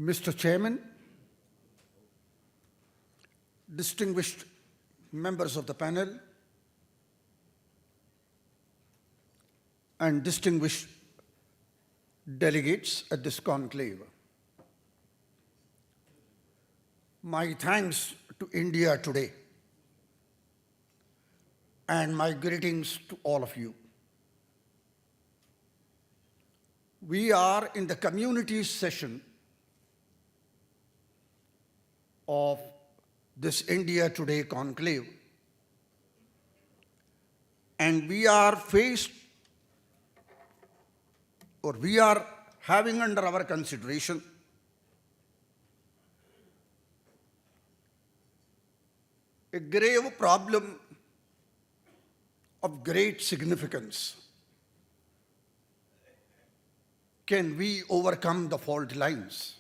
Mr. Chairman, distinguished members of the panel, and distinguished delegates at this conclave. My thanks to India today and my greetings to all of you. We are in the community session of this India Today Conclave, and we are having under our consideration a grave problem of great significance. Can we overcome the fault lines?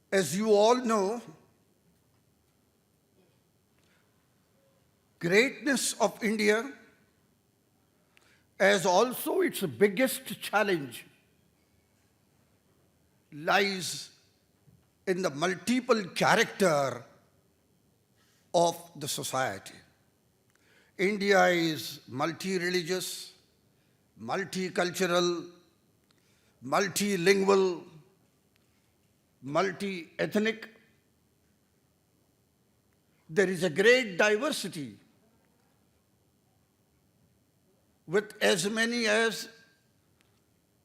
As you all know, greatness of India as also its biggest challenge lies in the multiple character of the society. India is multi-religious, multicultural, multilingual, multi-ethnic. There is a great diversity with as many as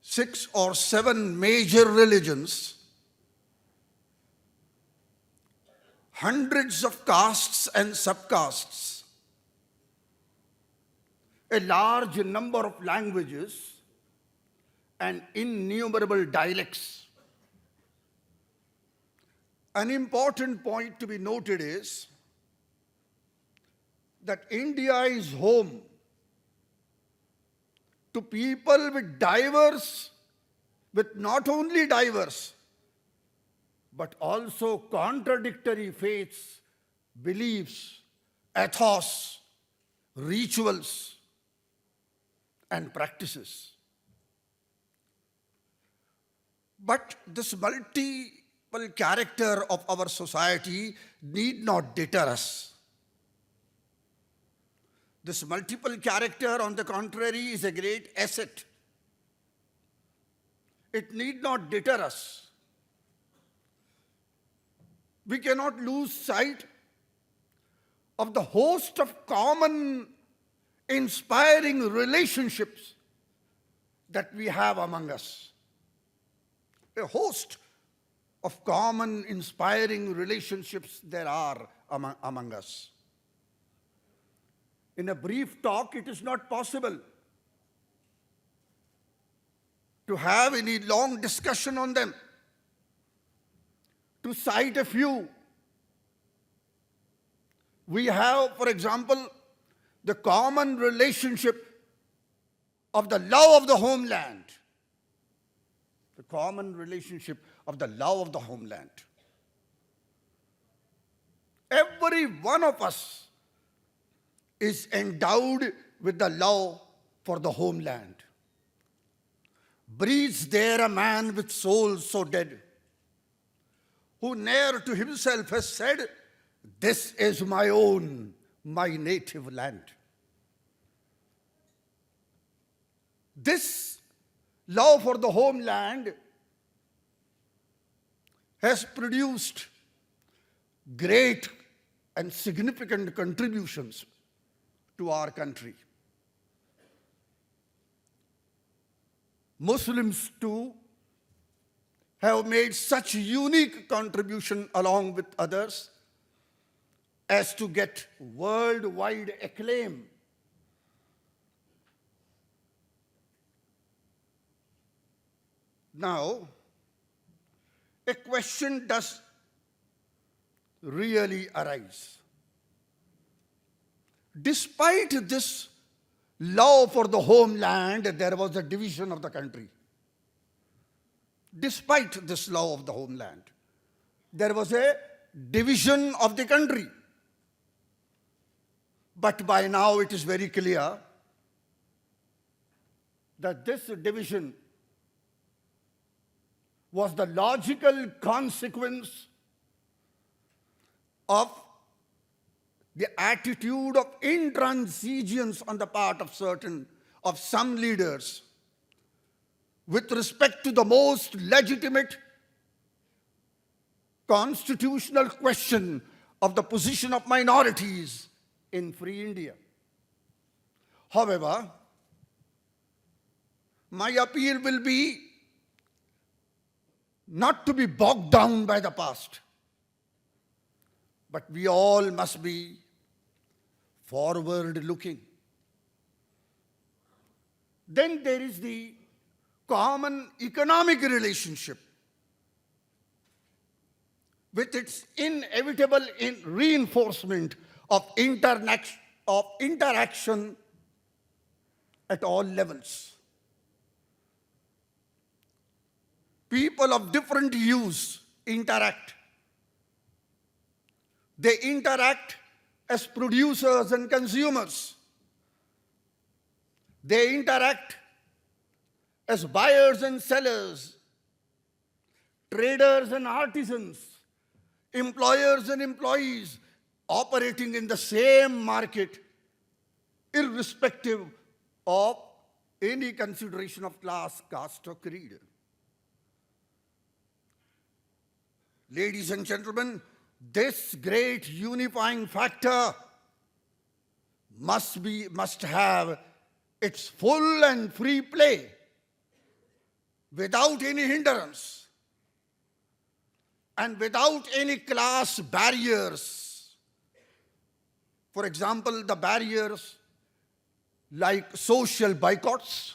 6 or 7 major religions, hundreds of castes and subcastes, a large number of languages, and innumerable dialects. An important point to be noted is that India is home to people with not only diverse, but also contradictory faiths, beliefs, ethos, rituals, and practices. But this multiple character of our society need not deter us. This multiple character, on the contrary, is a great asset. It need not deter us. We cannot lose sight of the host of common, inspiring relationships that we have among us. A host of common, inspiring relationships there are among us. In a brief talk, it is not possible to have any long discussion on them. To cite a few, we have, for example, the common relationship of the love of the homeland. The common relationship of the love of the homeland. Every one of us is endowed with the love for the homeland. Breathes there a man with soul so dead, who ne'er to himself has said, "This is my own, my native land." This love for the homeland has produced great and significant contributions to our country. Muslims too have made such unique contribution along with others as to get worldwide acclaim. Now, a question does really arise. Despite this love for the homeland, there was a division of the country. Despite this love of the homeland, there was a division of the country. But by now it is very clear that this division was the logical consequence of the attitude of intransigence on the part of some leaders with respect to the most legitimate constitutional question of the position of minorities in free India. However, my appeal will be not to be bogged down by the past, but we all must be forward-looking. Then there is the common economic relationship with its inevitable reinforcement of interaction at all levels. People of different hues interact. They interact as producers and consumers. They interact as buyers and sellers, traders and artisans, employers and employees, operating in the same market, irrespective of any consideration of class, caste, or creed. Ladies and gentlemen, this great unifying factor must have its full and free play without any hindrance and without any class barriers. For example, the barriers like social boycotts,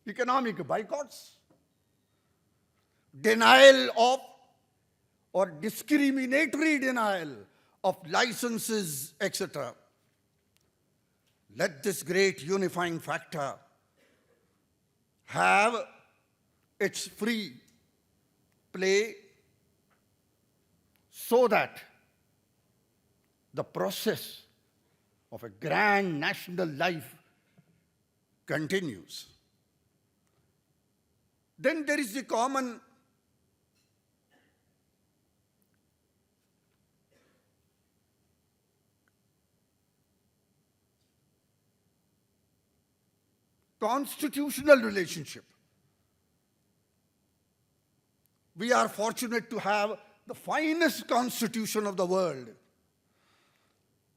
economic boycotts, denial of or discriminatory denial of licenses, etc. Let this great unifying factor have its free play so that the process of a grand national life continues. Then there is the common constitutional relationship. We are fortunate to have the finest constitution of the world.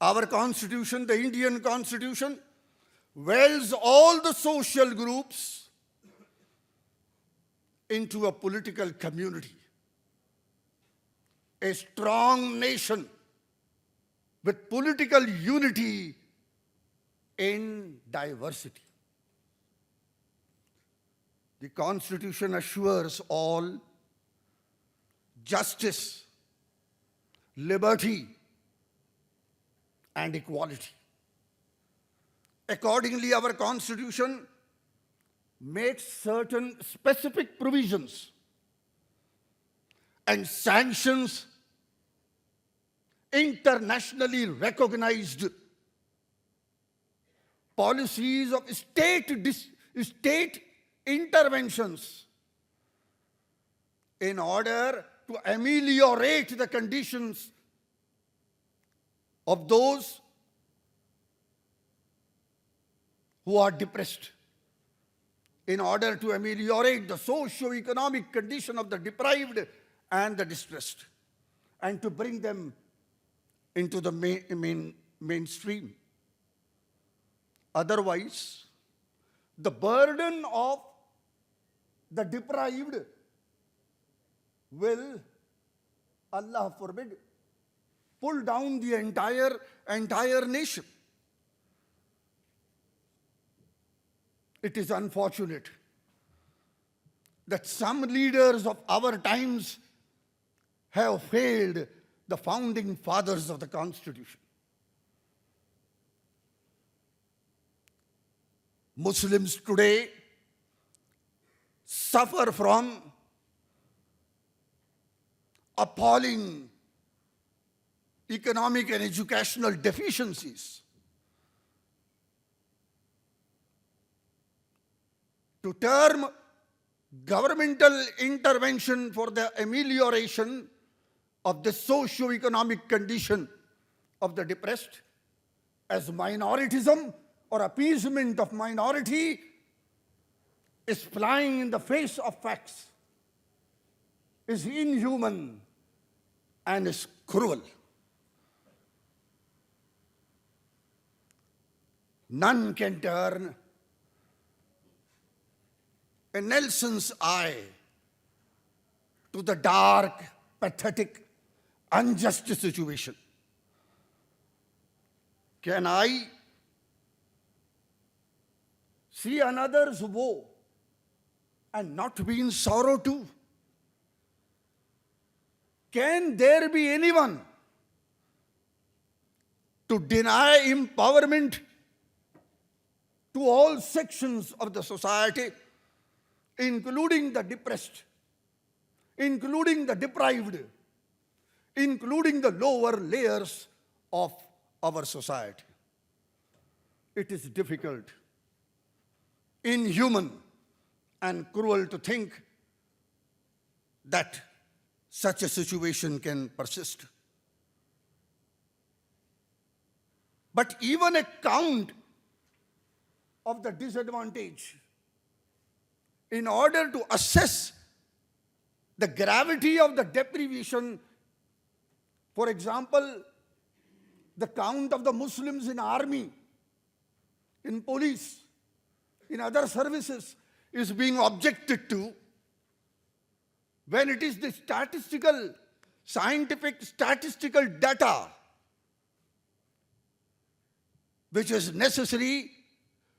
Our constitution, the Indian constitution, welds all the social groups into a political community. A strong nation with political unity in diversity. The Constitution assures all justice, liberty, and equality. Accordingly, our Constitution makes certain specific provisions and sanctions internationally recognized policies of state interventions in order to ameliorate the conditions of those who are depressed, in order to ameliorate the socio-economic condition of the deprived and the distressed, and to bring them into the mainstream. Otherwise, the burden of the deprived will, Allah forbid, pull down the entire nation. It is unfortunate that some leaders of our times have failed the founding fathers of the Constitution. Muslims today suffer from appalling economic and educational deficiencies. To term governmental intervention for the amelioration of the socio-economic condition of the depressed as minoritism or appeasement of minority is flying in the face of facts, is inhuman and is cruel. None can turn a Nelson's eye to the dark, pathetic, unjust situation. Can I see another's woe and not be in sorrow too? Can there be anyone to deny empowerment to all sections of the society, including the depressed, including the deprived, including the lower layers of our society? It is difficult, inhuman, and cruel to think that such a situation can persist. But even a count of the disadvantage, in order to assess the gravity of the deprivation, for example, the count of the Muslims in army, in police, in other services is being objected to, when it is the scientific statistical data which is necessary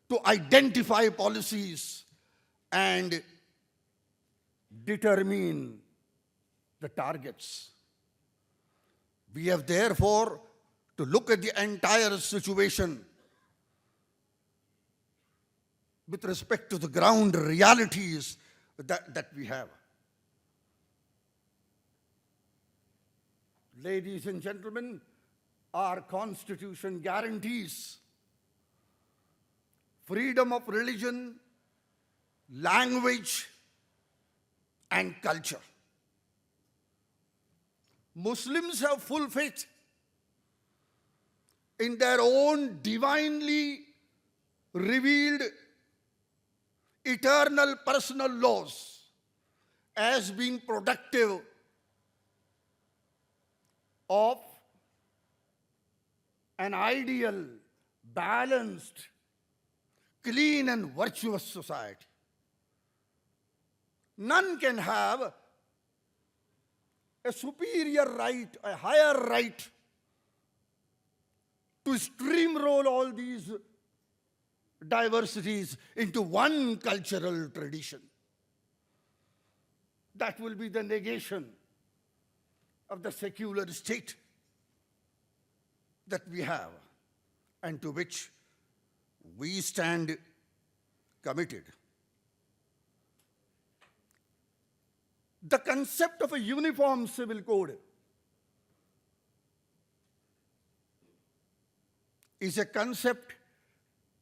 to identify policies and determine the targets. We have therefore to look at the entire situation with respect to the ground realities that we have. Ladies and gentlemen, our Constitution guarantees freedom of religion, language, and culture. Muslims have full faith in their own divinely revealed eternal personal laws as being productive of an ideal, balanced, clean and virtuous society. None can have a superior right, a higher right to steamroll all these diversities into one cultural tradition. That will be the negation of the secular state that we have and to which we stand committed. The concept of a uniform civil code is a concept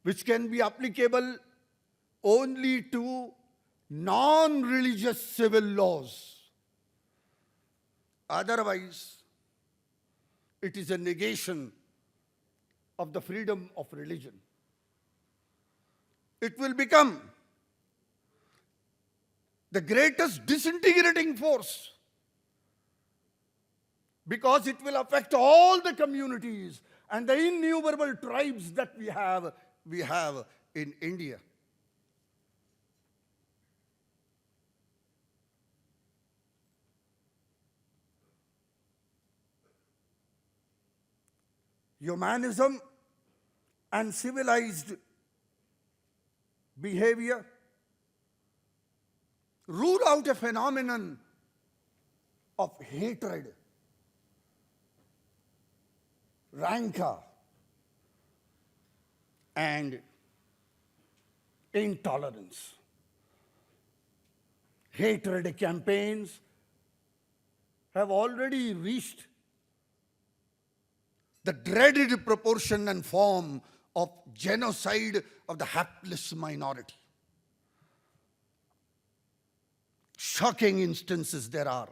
which can be applicable only to non-religious civil laws. Otherwise, it is a negation of the freedom of religion. It will become the greatest disintegrating force because it will affect all the communities and the innumerable tribes that we have in India. Humanism and civilized behavior rule out a phenomenon of hatred, rancor, and intolerance. Hatred campaigns have already reached the dreaded proportion and form of genocide of the hapless minority. shocking instances there are,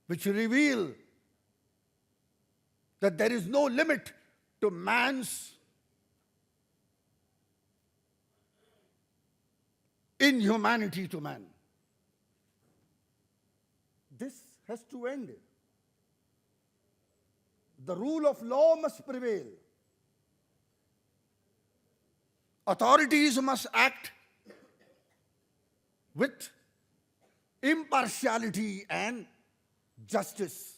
which reveal that there is no limit to man's inhumanity to man. This has to end. The rule of law must prevail. Authorities must act with impartiality and justice.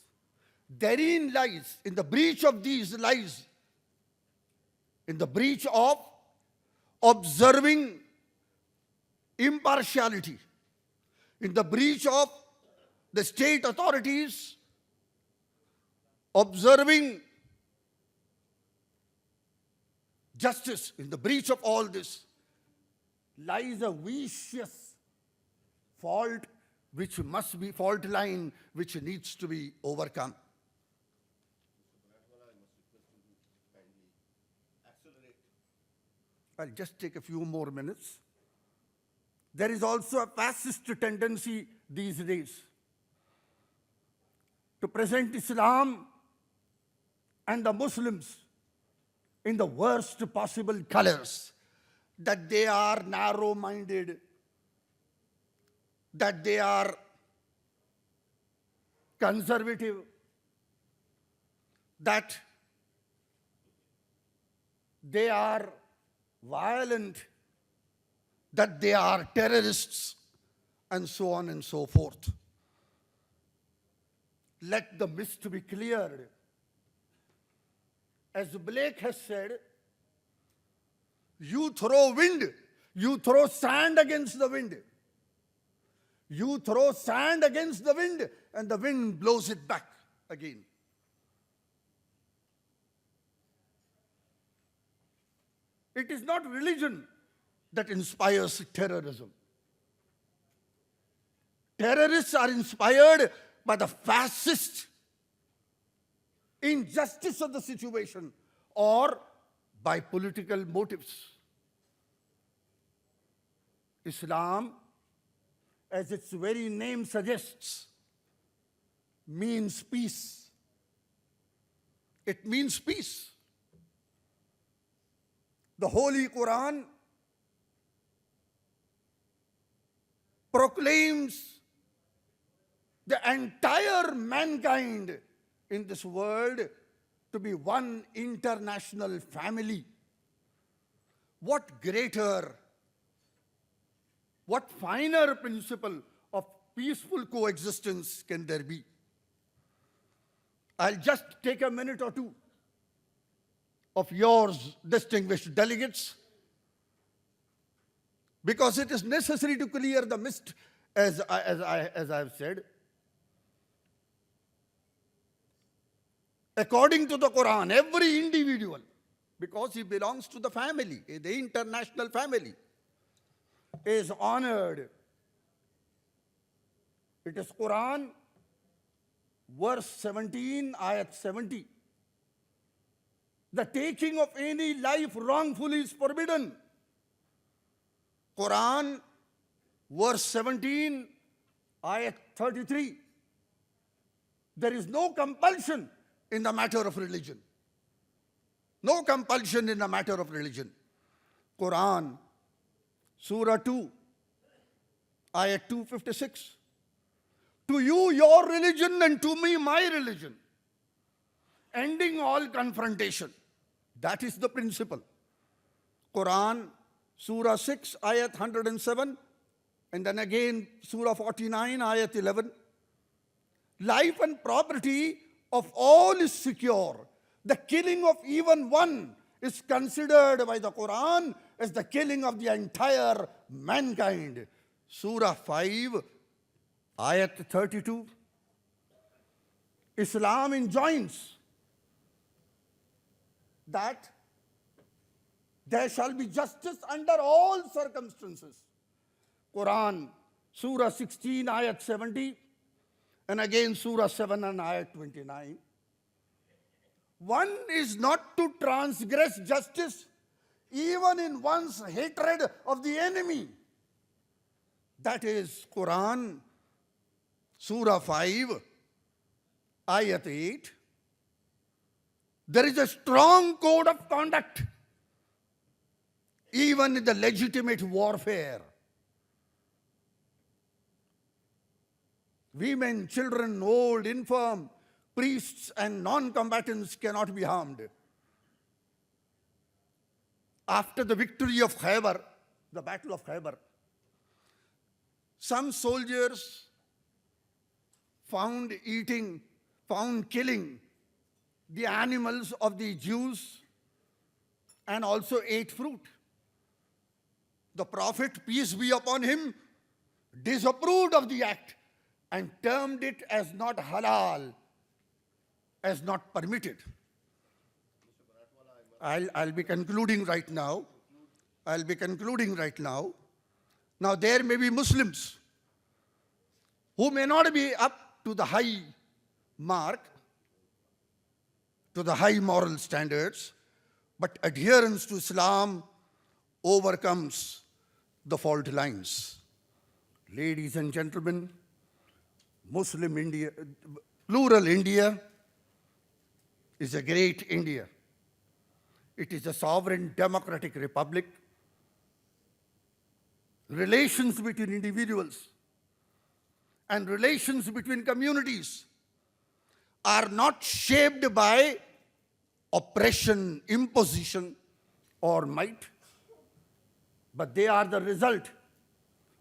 Therein lies, in the breach of these lies, in the breach of observing impartiality, in the breach of the state authorities observing justice, in the breach of all this lies a vicious fault which must be, fault line which needs to be overcome. I'll just take a few more minutes. There is also a fascist tendency these days to present Islam and the Muslims in the worst possible colors, that they are narrow-minded, that they are conservative, that they are violent, that they are terrorists, and so on and so forth. Let the mist be cleared. As Blake has said, you throw wind, you throw sand against the wind. You throw sand against the wind, and the wind blows it back again. It is not religion that inspires terrorism. Terrorists are inspired by the fascist injustice of the situation or by political motives. Islam, as its very name suggests, means peace. It means peace. The Holy Quran proclaims the entire mankind in this world to be one international family. What greater, what finer principle of peaceful coexistence can there be? I'll just take a minute or two of yours, distinguished delegates, because it is necessary to clear the mist, as I have said. According to the Quran, every individual, because he belongs to the family, the international family, is honored. It is Quran, verse 17, ayat 70. The taking of any life wrongfully is forbidden. Quran, verse 17, ayat 33. There is no compulsion in the matter of religion. No compulsion in the matter of religion. Quran, Surah 2, ayat 256. To you, your religion, and to me, my religion. Ending all confrontation. That is the principle. Quran, Surah 6, ayat 107, and then again Surah 49, ayat 11. Life and property of all is secure. The killing of even one is considered by the Quran as the killing of the entire mankind. Surah 5, ayat 32. Islam enjoins that there shall be justice under all circumstances. Quran, Surah 16, ayat 70, and again Surah 7 and ayat 29. One is not to transgress justice even in one's hatred of the enemy. That is Quran, Surah 5, Ayat 8. There is a strong code of conduct, even in the legitimate warfare. Women, children, old, infirm, priests, and non-combatants cannot be harmed. After the victory of Khaybar, the Battle of Khaybar, some soldiers found killing the animals of the Jews and also ate fruit. The Prophet, peace be upon him, disapproved of the act and termed it as not halal, as not permitted. I'll be concluding right now. Now, there may be Muslims who may not be up to the high mark, to the high moral standards, but adherence to Islam overcomes the fault lines. Ladies and gentlemen, Muslim India, plural India is a great India. It is a sovereign democratic republic. Relations between individuals and relations between communities are not shaped by oppression, imposition, or might, but they are the result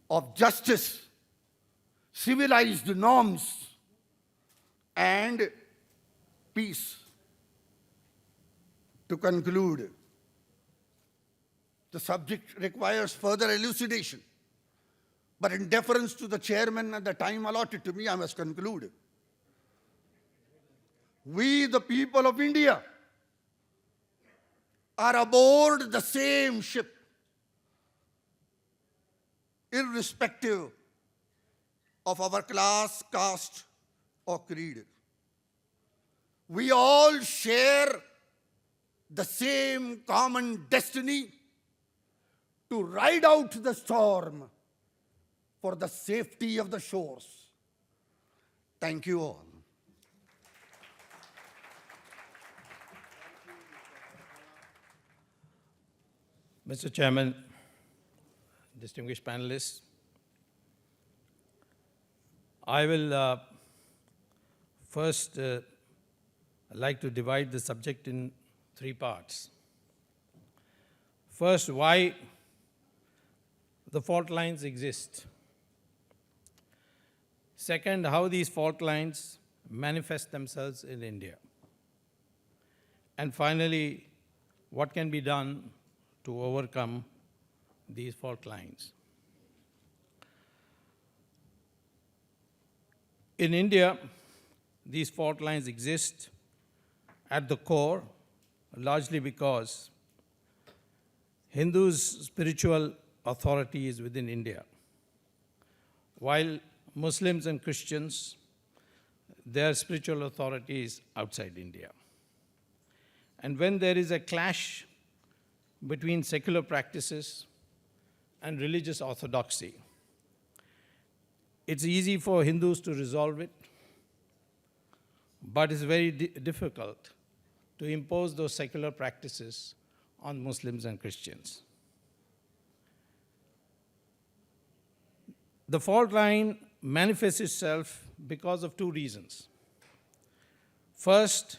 of justice, civilized norms, and peace. To conclude, the subject requires further elucidation, but in deference to the chairman and the time allotted to me, I must conclude. We, the people of India, are aboard the same ship, irrespective of our class, caste, or creed. We all share the same common destiny to ride out the storm for the safety of the shores. Thank you all. Mr. Chairman, distinguished panelists, I will first like to divide the subject in three parts. First, why the fault lines exist. Second, how these fault lines manifest themselves in India. And finally, what can be done to overcome these fault lines. In India, these fault lines exist at the core, largely because Hindus' spiritual authority is within India, while Muslims and Christians, their spiritual authority is outside India. And when there is a clash between secular practices and religious orthodoxy, it's easy for Hindus to resolve it, but it's very difficult to impose those secular practices on Muslims and Christians. The fault line manifests itself because of two reasons. First,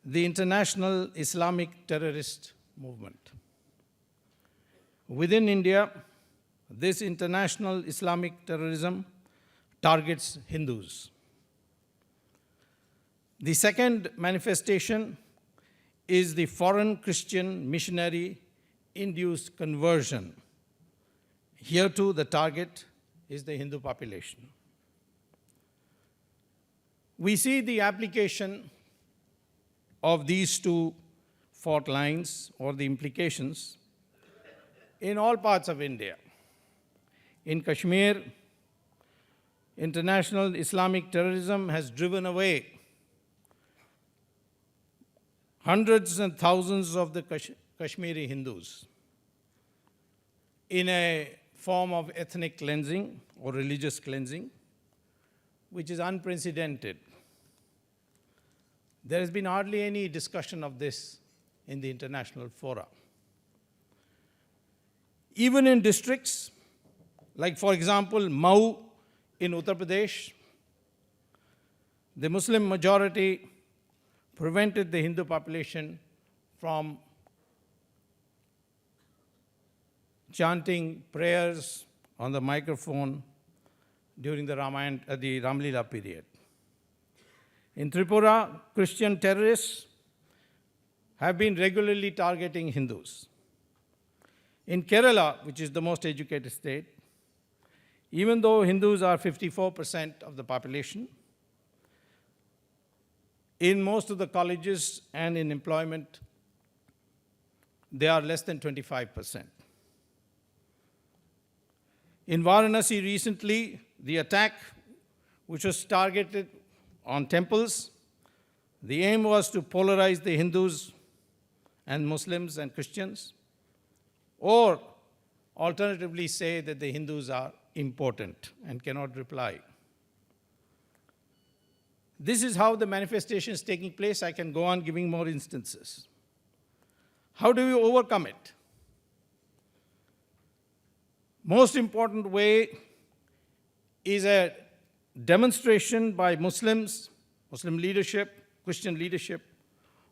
the international Islamic terrorist movement. Within India, this international Islamic terrorism targets Hindus. The second manifestation is the foreign Christian missionary-induced conversion. Here too, the target is the Hindu population. We see the application of these two fault lines or the implications in all parts of India. In Kashmir, international Islamic terrorism has driven away hundreds and thousands of the Kashmiri Hindus in a form of ethnic cleansing or religious cleansing, which is unprecedented. There has been hardly any discussion of this in the international fora. Even in districts, like for example, Mau in Uttar Pradesh, the Muslim majority prevented the Hindu population from chanting prayers on the microphone during the Ramlila period. In Tripura, Christian terrorists have been regularly targeting Hindus. In Kerala, which is the most educated state, even though Hindus are 54% of the population, in most of the colleges and in employment, they are less than 25%. In Varanasi recently, the attack, which was targeted on temples, the aim was to polarize the Hindus and Muslims and Christians, or alternatively say that the Hindus are important and cannot reply. This is how the manifestation is taking place. I can go on giving more instances. How do we overcome it? Most important way is a demonstration by Muslims, Muslim leadership, Christian leadership,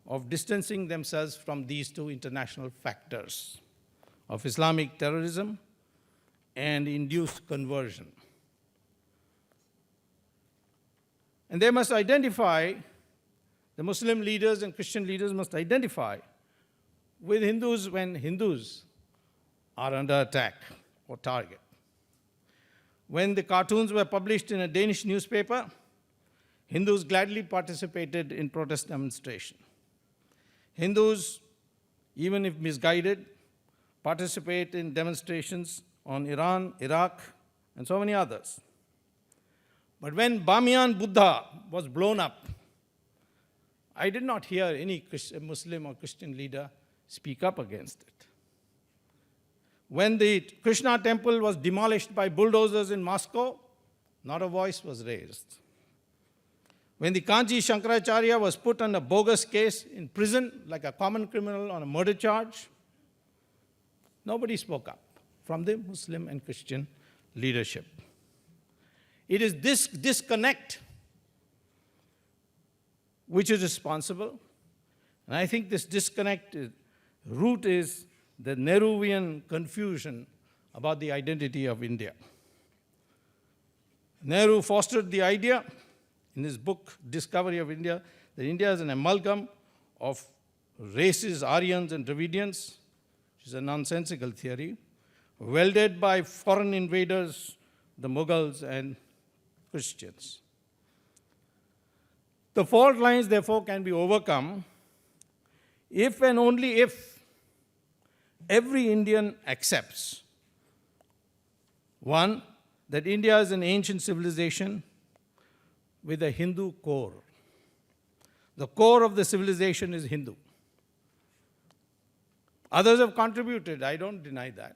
of distancing themselves from these two international factors of Islamic terrorism and induced conversion. And they must identify, the Muslim leaders and Christian leaders must identify with Hindus when Hindus are under attack or target. When the cartoons were published in a Danish newspaper, Hindus gladly participated in protest demonstration. Hindus, even if misguided, participate in demonstrations on Iran, Iraq, and so many others. But when Bamiyan Buddha was blown up, I did not hear any Muslim or Christian leader speak up against it. When the Krishna temple was demolished by bulldozers in Moscow, not a voice was raised. When the Kanchi Shankaracharya was put on a bogus case in prison like a common criminal on a murder charge, nobody spoke up from the Muslim and Christian leadership. It is this disconnect which is responsible. And I think this disconnect root is the Nehruvian confusion about the identity of India. Nehru fostered the idea in his book, Discovery of India, that India is an amalgam of races, Aryans and Dravidians, which is a nonsensical theory, welded by foreign invaders, the Mughals and Christians. The fault lines, therefore, can be overcome if and only if every Indian accepts, one, that India is an ancient civilization with a Hindu core. The core of the civilization is Hindu. Others have contributed, I don't deny that.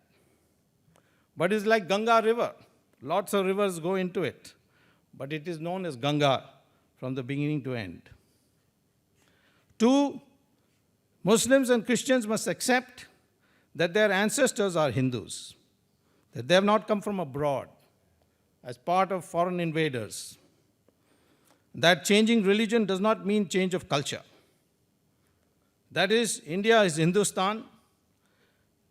But it's like Ganga River. Lots of rivers go into it, but it is known as Ganga from the beginning to end. Two, Muslims and Christians must accept that their ancestors are Hindus, that they have not come from abroad as part of foreign invaders. That changing religion does not mean change of culture. That is, India is Hindustan,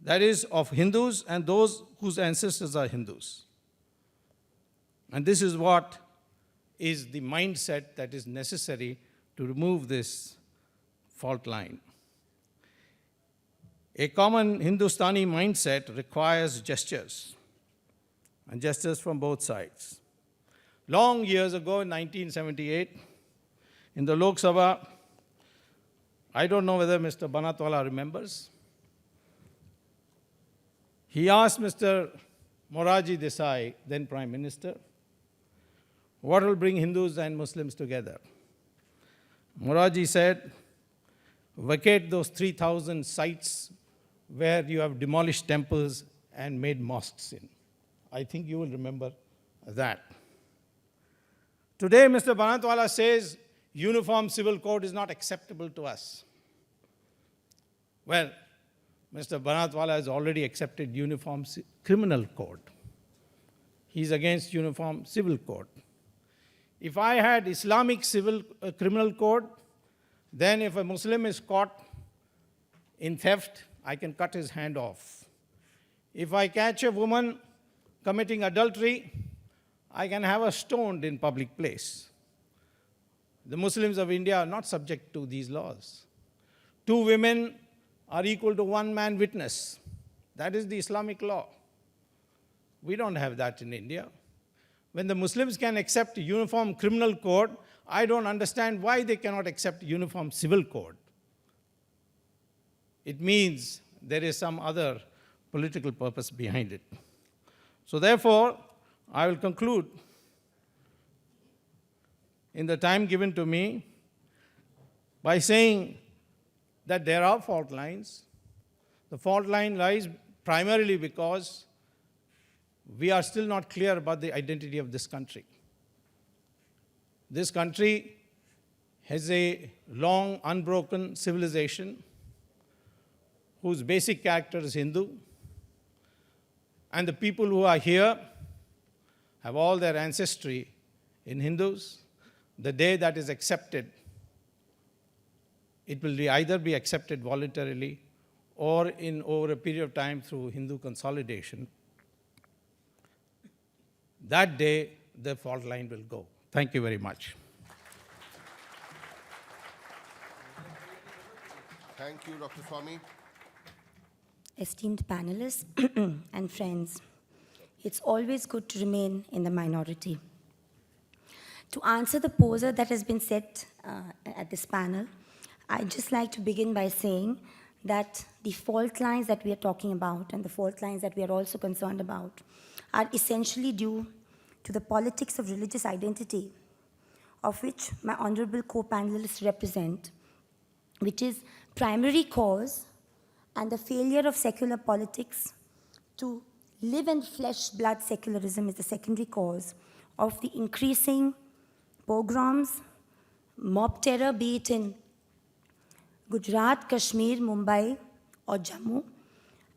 that is of Hindus and those whose ancestors are Hindus. And this is what is the mindset that is necessary to remove this fault line. A common Hindustani mindset requires gestures, and gestures from both sides. Long years ago, in 1978, in the Lok Sabha, I don't know whether Mr. Banatwala remembers, he asked Mr. Morarji Desai, then Prime Minister, what will bring Hindus and Muslims together? Morarji said, vacate those 3,000 sites where you have demolished temples and made mosques in. I think you will remember that. Today, Mr. Banatwala says uniform civil code is not acceptable to us. Well, Mr. Banatwala has already accepted uniform criminal code. He's against uniform civil code. If I had Islamic civil criminal code, then if a Muslim is caught in theft, I can cut his hand off. If I catch a woman committing adultery, I can have her stoned in public place. The Muslims of India are not subject to these laws. 2 women are equal to 1 man witness. That is the Islamic law. We don't have that in India. When the Muslims can accept a uniform criminal code, I don't understand why they cannot accept uniform civil code. It means there is some other political purpose behind it. So therefore, I will conclude in the time given to me by saying that there are fault lines. The fault line lies primarily because we are still not clear about the identity of this country. This country has a long, unbroken civilization whose basic character is Hindu, and the people who are here have all their ancestry in Hindus. The day that is accepted, it will either be accepted voluntarily or over a period of time through Hindu consolidation. That day, the fault line will go. Thank you very much. Thank you, Dr. Swamy. Esteemed panelists and friends, it's always good to remain in the minority. To answer the poser that has been set at this panel, I'd just like to begin by saying that the fault lines that we are talking about and the fault lines that we are also concerned about are essentially due to the politics of religious identity, of which my honorable co-panelists represent, which is primary cause, and the failure of secular politics to live in flesh-blood secularism is the secondary cause of the increasing pogroms, mob terror, be it in Gujarat, Kashmir, Mumbai, or Jammu,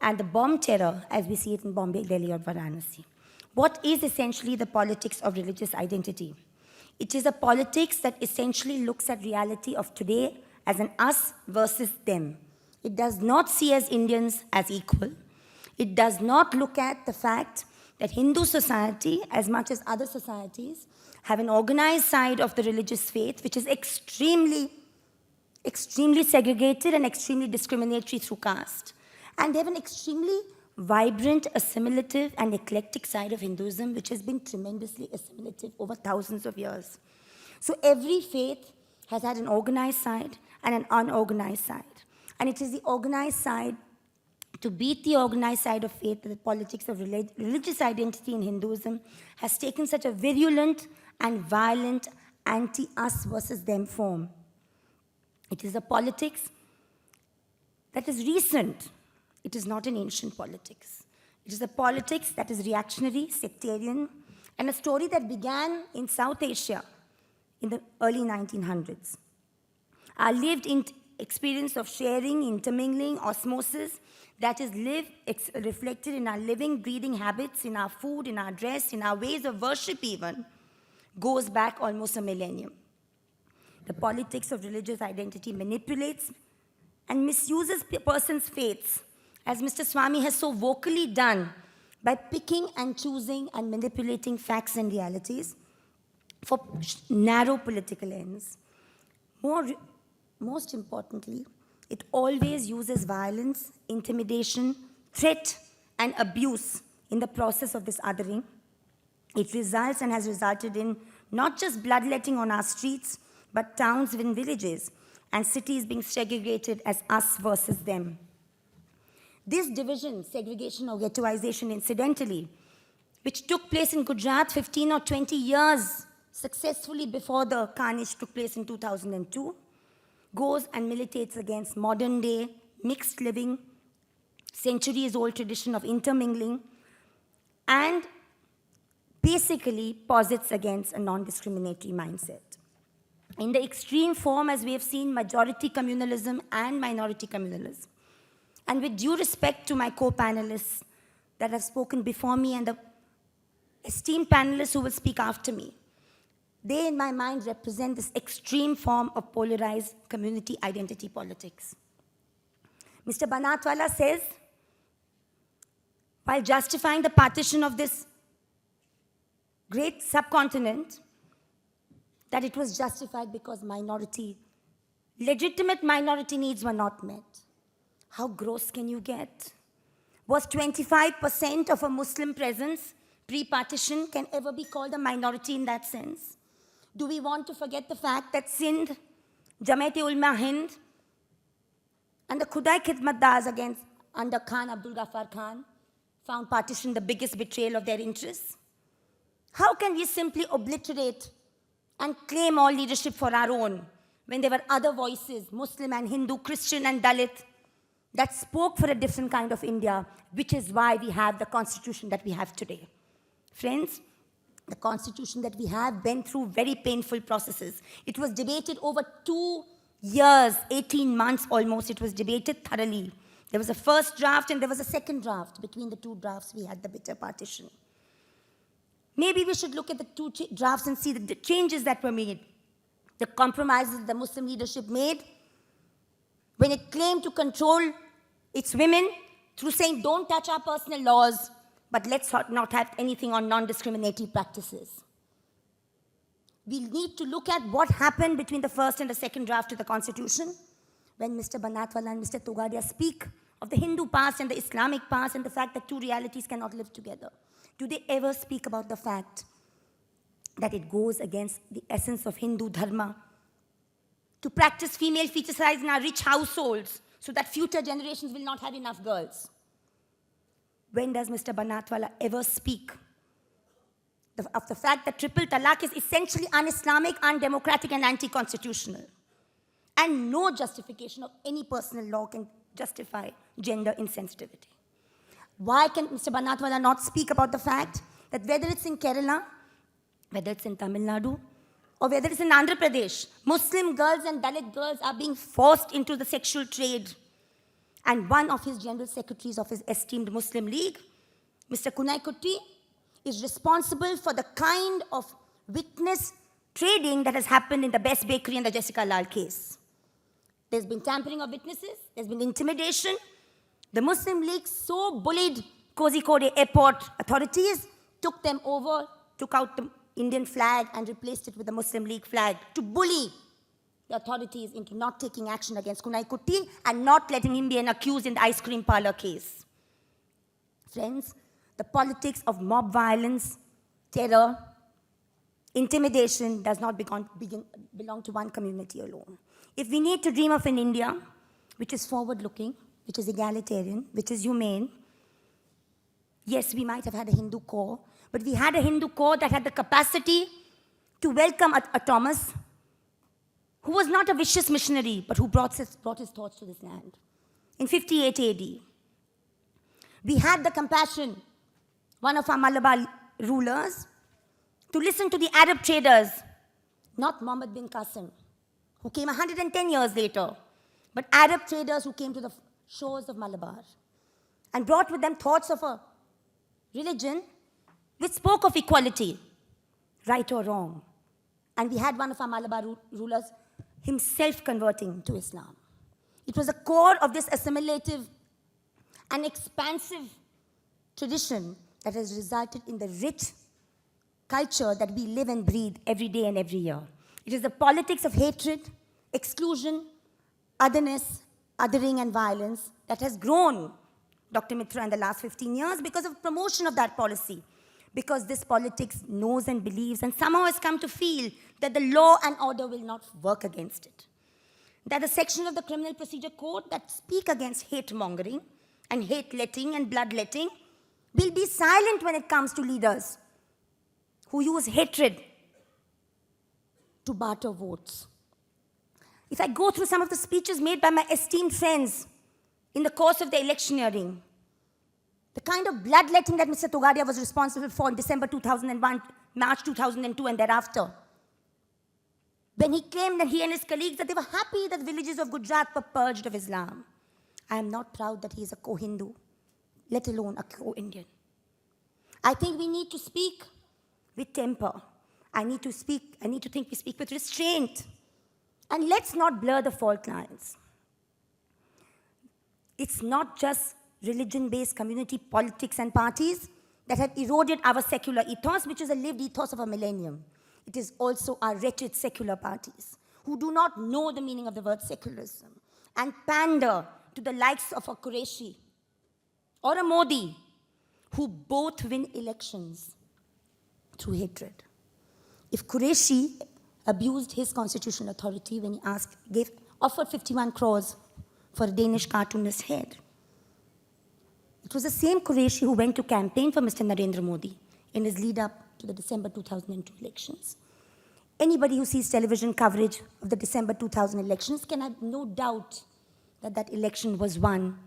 and the bomb terror as we see it in Bombay, Delhi, or Varanasi. What is essentially the politics of religious identity? It is a politics that essentially looks at reality of today as an us versus them. It does not see as Indians as equal. It does not look at the fact that Hindu society, as much as other societies, have an organized side of the religious faith which is extremely segregated and extremely discriminatory through caste. And they have an extremely vibrant, assimilative, and eclectic side of Hinduism which has been tremendously assimilative over thousands of years. So every faith has had an organized side and an unorganized side. And it is the organized side, to beat the organized side of faith, that the politics of religious identity in Hinduism has taken such a virulent and violent anti-us versus them form. It is a politics that is recent. It is not an ancient politics. It is a politics that is reactionary, sectarian, and a story that began in South Asia in the early 1900s. Our lived experience of sharing, intermingling, osmosis, that is reflected in our living, breathing habits, in our food, in our dress, in our ways of worship even, goes back almost a millennium. The politics of religious identity manipulates and misuses person's faiths, as Mr. Swamy has so vocally done, by picking and choosing and manipulating facts and realities for narrow political ends. Most importantly, it always uses violence, intimidation, threat, and abuse in the process of this othering. It results and has resulted in not just bloodletting on our streets, but towns within villages and cities being segregated as us versus them. This division, segregation or ghettoization incidentally, which took place in Gujarat 15 or 20 years successfully before the carnage took place in 2002, goes and militates against modern day, mixed living, centuries-old tradition of intermingling, and basically posits against a non-discriminatory mindset. In the extreme form, as we have seen, majority communalism and minority communalism. And with due respect to my co-panelists that have spoken before me and the esteemed panelists who will speak after me, they, in my mind, represent this extreme form of polarized community identity politics. Mr. Banatwala says, while justifying the partition of this great subcontinent, that it was justified because legitimate minority needs were not met. How gross can you get? Was 25% of a Muslim presence pre-partition can ever be called a minority in that sense? Do we want to forget the fact that Sindh, Jamaat-e-Ulama Hind, and the Khudai Khidmatdars against under Khan Abdul Ghaffar Khan found partition the biggest betrayal of their interests? How can we simply obliterate and claim all leadership for our own when there were other voices, Muslim and Hindu, Christian and Dalit, that spoke for a different kind of India, which is why we have the constitution that we have today. Friends, the constitution that we have went through very painful processes. It was debated over 2 years, 18 months almost. It was debated thoroughly. There was a first draft and there was a second draft. Between the two drafts, we had the bitter partition. Maybe we should look at the two drafts and see the changes that were made, the compromises the Muslim leadership made when it claimed to control its women through saying, don't touch our personal laws, but let's not have anything on non-discriminatory practices. We need to look at what happened between the first and the second draft of the Constitution when Mr. Banatwala and Mr. Togadia speak of the Hindu past and the Islamic past and the fact that two realities cannot live together. Do they ever speak about the fact that it goes against the essence of Hindu dharma to practice female feticide in our rich households so that future generations will not have enough girls? When does Mr. Banatwala ever speak of the fact that triple talaq is essentially un-Islamic, undemocratic, and anti-constitutional? And no justification of any personal law can justify gender insensitivity. Why can Mr. Banatwala not speak about the fact that whether it's in Kerala, whether it's in Tamil Nadu, or whether it's in Andhra Pradesh, Muslim girls and Dalit girls are being forced into the sexual trade? And one of his general secretaries of his esteemed Muslim League, Mr. Kunai Kutty, is responsible for the kind of witness trading that has happened in the Best Bakery and the Jessica Lal case. There's been tampering of witnesses, there's been intimidation. The Muslim League so bullied Kozhikode airport authorities, took them over, took out the Indian flag and replaced it with the Muslim League flag to bully the authorities into not taking action against Kunai Kutty and not letting him be an accused in the ice cream parlor case. Friends, the politics of mob violence, terror, intimidation does not belong to one community alone. If we need to dream of an India which is forward-looking, which is egalitarian, which is humane, yes, we might have had a Hindu core, but we had a Hindu core that had the capacity to welcome a Thomas, who was not a vicious missionary, but who brought his thoughts to this land. In 58 AD, we had the compassion, one of our Malabar rulers, to listen to the Arab traders, not Muhammad bin Qasim, who came 110 years later, but Arab traders who came to the shores of Malabar and brought with them thoughts of a religion which spoke of equality, right or wrong. And we had one of our Malabar rulers himself converting to Islam. It was a core of this assimilative and expansive tradition that has resulted in the rich culture that we live and breathe every day and every year. It is the politics of hatred, exclusion, otherness, othering, and violence that has grown, Dr. Mitra, in the last 15 years because of promotion of that policy. Because this politics knows and believes and somehow has come to feel that the law and order will not work against it. That the section of the Criminal Procedure Code that speak against hate-mongering and hate-letting and bloodletting will be silent when it comes to leaders who use hatred to barter votes. If I go through some of the speeches made by my esteemed friends in the course of the electioneering, The kind of bloodletting that Mr. Togadia was responsible for in December 2001, March 2002 and thereafter. When he claimed that he and his colleagues that they were happy that the villages of Gujarat were purged of Islam. I am not proud that he is a co-Hindu, let alone a co-Indian. I think we need to speak with temper. I need to think we speak with restraint. And let's not blur the fault lines. It's not just religion-based community politics and parties that have eroded our secular ethos, which is a lived ethos of a millennium. It is also our wretched secular parties who do not know the meaning of the word secularism and pander to the likes of a Qureshi or a Modi, who both win elections through hatred. If Qureshi abused his constitutional authority when he offered 51 crores for a Danish cartoonist's head, it was the same Qureshi who went to campaign for Mr. Narendra Modi in his lead-up to the December 2002 elections. Anybody who sees television coverage of the December 2000 elections can have no doubt that that election was won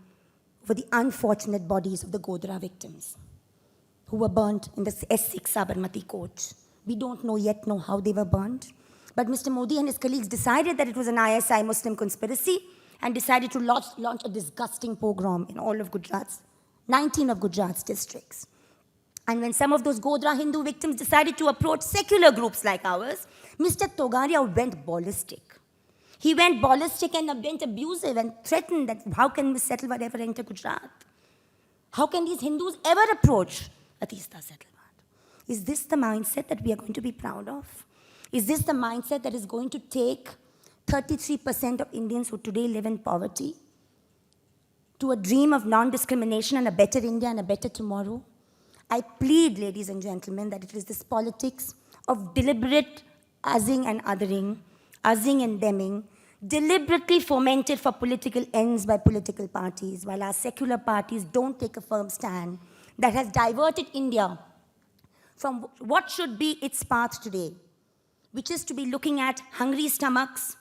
for the unfortunate bodies of the Godhra victims who were burnt in the S6 Sabarmati coach. We don't yet know how they were burnt, but Mr. Modi and his colleagues decided that it was an ISI Muslim conspiracy and decided to launch a disgusting pogrom in all of Gujarat's 19 of Gujarat's districts. And when some of those Godhra Hindu victims decided to approach secular groups like ours, Mr. Togadia went ballistic. He went ballistic and went abusive and threatened that how can Ms. Setalvad ever enter Gujarat? How can these Hindus ever approach a Teesta Setalvad? Is this the mindset that we are going to be proud of? Is this the mindset that is going to take 33% of Indians who today live in poverty to a dream of non-discrimination and a better India and a better tomorrow? I plead, ladies and gentlemen, that it is this politics of deliberate uzzing and othering, uzzing and demming, deliberately fomented for political ends by political parties, while our secular parties don't take a firm stand, that has diverted India from what should be its path today, which is to be looking at hungry stomachs,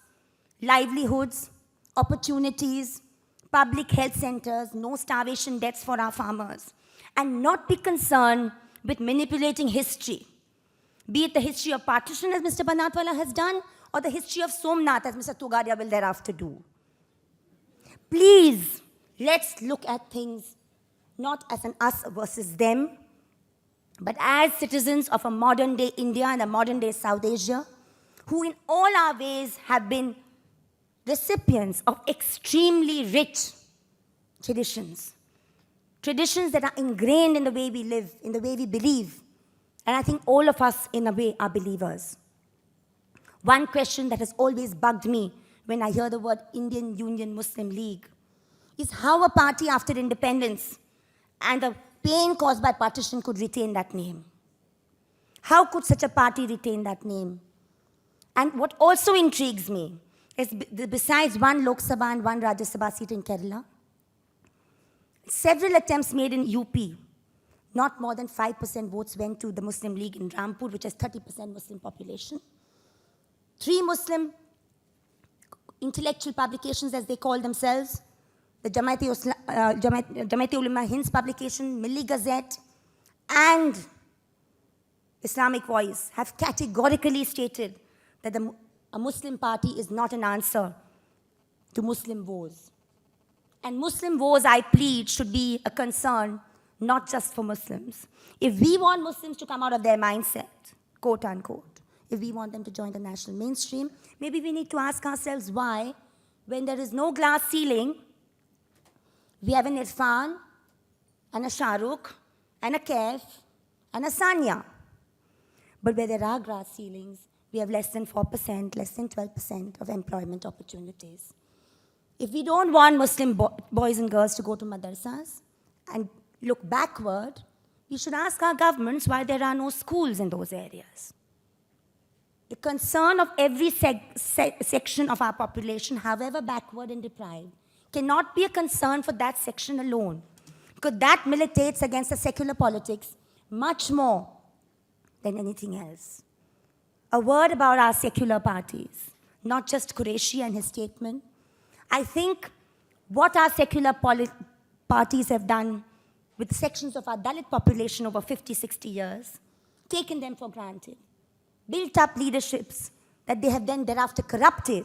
livelihoods, opportunities, public health centers, no starvation deaths for our farmers, and not be concerned with manipulating history, be it the history of partition as Mr. Banatwala has done, or the history of Somnath as Mr. Togadia will thereafter do. Please, let's look at things not as an us versus them, but as citizens of a modern-day India and a modern-day South Asia, who in all our ways have been recipients of extremely rich traditions. Traditions that are ingrained in the way we live, in the way we believe. And I think all of us, in a way, are believers. One question that has always bugged me when I hear the word Indian Union Muslim League is how a party after independence and the pain caused by partition could retain that name. How could such a party retain that name? And what also intrigues me is, besides one Lok Sabha and one Rajya Sabha seat in Kerala, several attempts made in UP, not more than 5% votes went to the Muslim League in Rampur, which has 30% Muslim population. 3 Muslim intellectual publications, as they call themselves, the Jamaat-e Ulema Hind's publication, Milli Gazette, and Islamic Voice have categorically stated that a Muslim party is not an answer to Muslim woes. And Muslim woes, I plead, should be a concern not just for Muslims. If we want Muslims to come out of their mindset, quote unquote, if we want them to join the national mainstream, maybe we need to ask ourselves why, when there is no glass ceiling, we have an Irfan, and a Shah Rukh, and a Kaif, and a Sanya. But where there are glass ceilings, we have less than 4%, less than 12% of employment opportunities. If we don't want Muslim boys and girls to go to madrasas and look backward, we should ask our governments why there are no schools in those areas. The concern of every section of our population, however backward and deprived, cannot be a concern for that section alone, because that militates against the secular politics much more than anything else. A word about our secular parties, not just Qureshi and his statement. I think what our secular parties have done with sections of our Dalit population over 50, 60 years, taken them for granted, built up leaderships that they have then thereafter corrupted,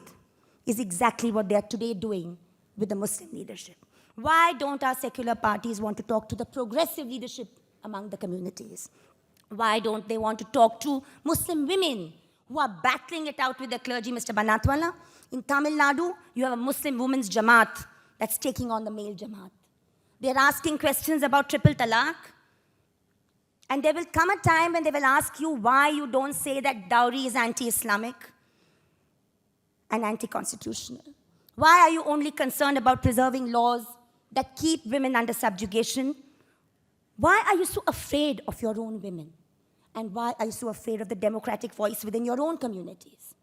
is exactly what they are today doing with the Muslim leadership. Why don't our secular parties want to talk to the progressive leadership among the communities? Why don't they want to talk to Muslim women who are battling it out with the clergy, Mr. Banatwala? In Tamil Nadu, you have a Muslim women's Jamaat that's taking on the male Jamaat. They're asking questions about triple talaq. And there will come a time when they will ask you why you don't say that dowry is anti-Islamic and anti-constitutional. Why are you only concerned about preserving laws that keep women under subjugation? Why are you so afraid of your own women? And why are you so afraid of the democratic voice within your own communities?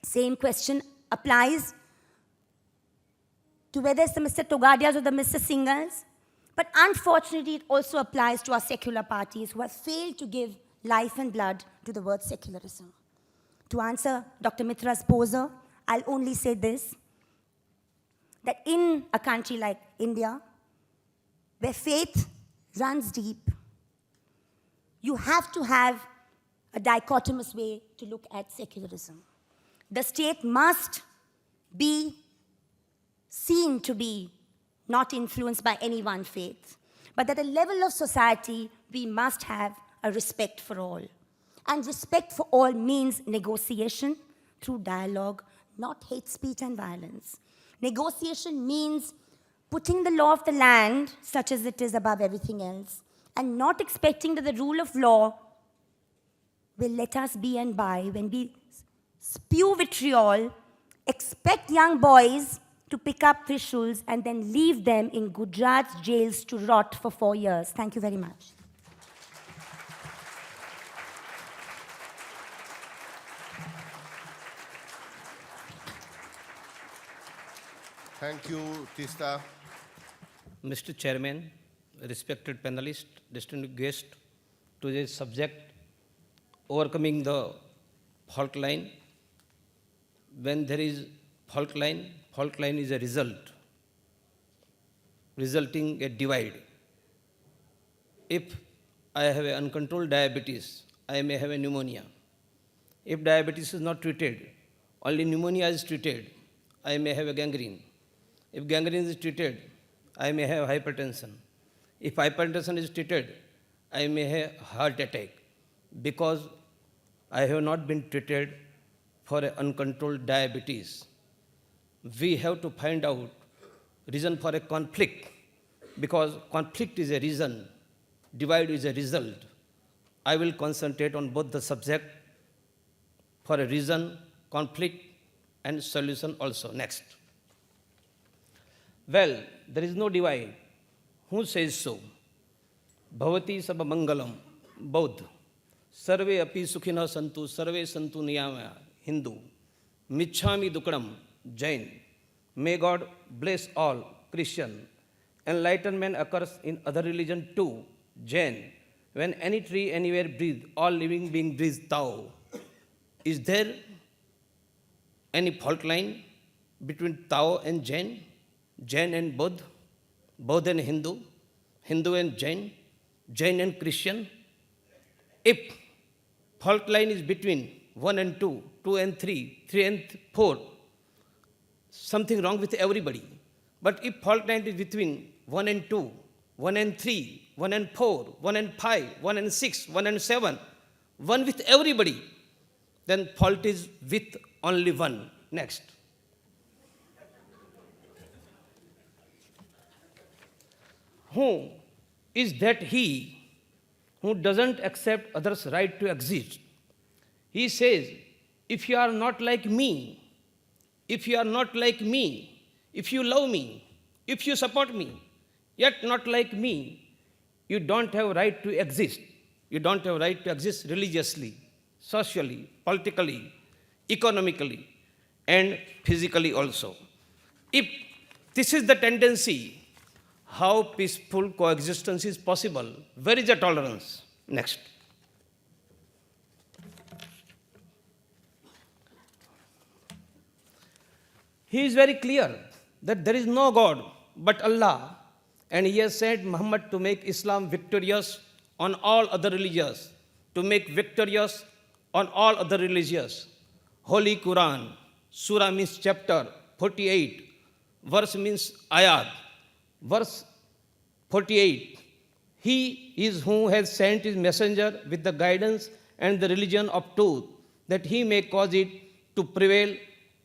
Same question applies to whether it's the Mr. Togadias or the Mr. Singhals. But unfortunately, it also applies to our secular parties who have failed to give life and blood to the word secularism. To answer Dr. Mitra's poser, I'll only say this, that in a country like India, where faith runs deep, you have to have a dichotomous way to look at secularism. The state must be seen to be not influenced by any one faith, but at a level of society, we must have a respect for all. And respect for all means negotiation through dialogue, not hate speech and violence. Negotiation means putting the law of the land, such as it is, above everything else, and not expecting that the rule of law will let us be and buy. When we spew vitriol, expect young boys to pick up Trishuls and then leave them in Gujarat's jails to rot for 4 years. Thank you very much. Thank you, Teesta. Mr. Chairman, respected panelists, distinguished guests, today's subject, overcoming the fault line. When there is fault line is a result, resulting a divide. If I have an uncontrolled diabetes, I may have a pneumonia. If diabetes is not treated, only pneumonia is treated, I may have a gangrene. If gangrene is treated, I may have hypertension. If hypertension is treated, I may have heart attack because I have not been treated for an uncontrolled diabetes. We have to find out reason for a conflict, because conflict is a reason, divide is a result. I will concentrate on both the subject for a reason, conflict, and solution also. Next. Well, there is no divide. Who says so? Bhavati sabha mangalam, Bauddha. Sarve api sukhina santu, sarve santu niyamaya, Hindu. Michhami dukadam, Jain. May God bless all, Christian. Enlightenment occurs in other religion too, Jain. When any tree anywhere breathe, all living being breathes Tao. Is there any fault line between Tao and Jain? Jain and Buddha? Buddha and Hindu? Hindu and Jain? Jain and Christian? If fault line is between 1 and 2, 2 and 3, 3 and 4, something wrong with everybody. But if fault line is between 1 and 2, 1 and 3, 1 and 4, 1 and 5, 1 and 6, 1 and 7, one with everybody, then fault is with only one. Next. Who is that he who doesn't accept others' right to exist? He says, if you are not like me, if you are not like me, if you love me, if you support me, yet not like me, you don't have right to exist. You don't have right to exist religiously, socially, politically, economically, and physically also. If this is the tendency, how peaceful coexistence is possible? Where is the tolerance? Next. He is very clear that there is no God but Allah, And he has sent Muhammad to make Islam victorious on all other religions, to make victorious on all other religions. Holy Quran, Surah means chapter 48, verse means ayat. Verse 48, he is who has sent his messenger with the guidance and the religion of truth, that he may cause it to prevail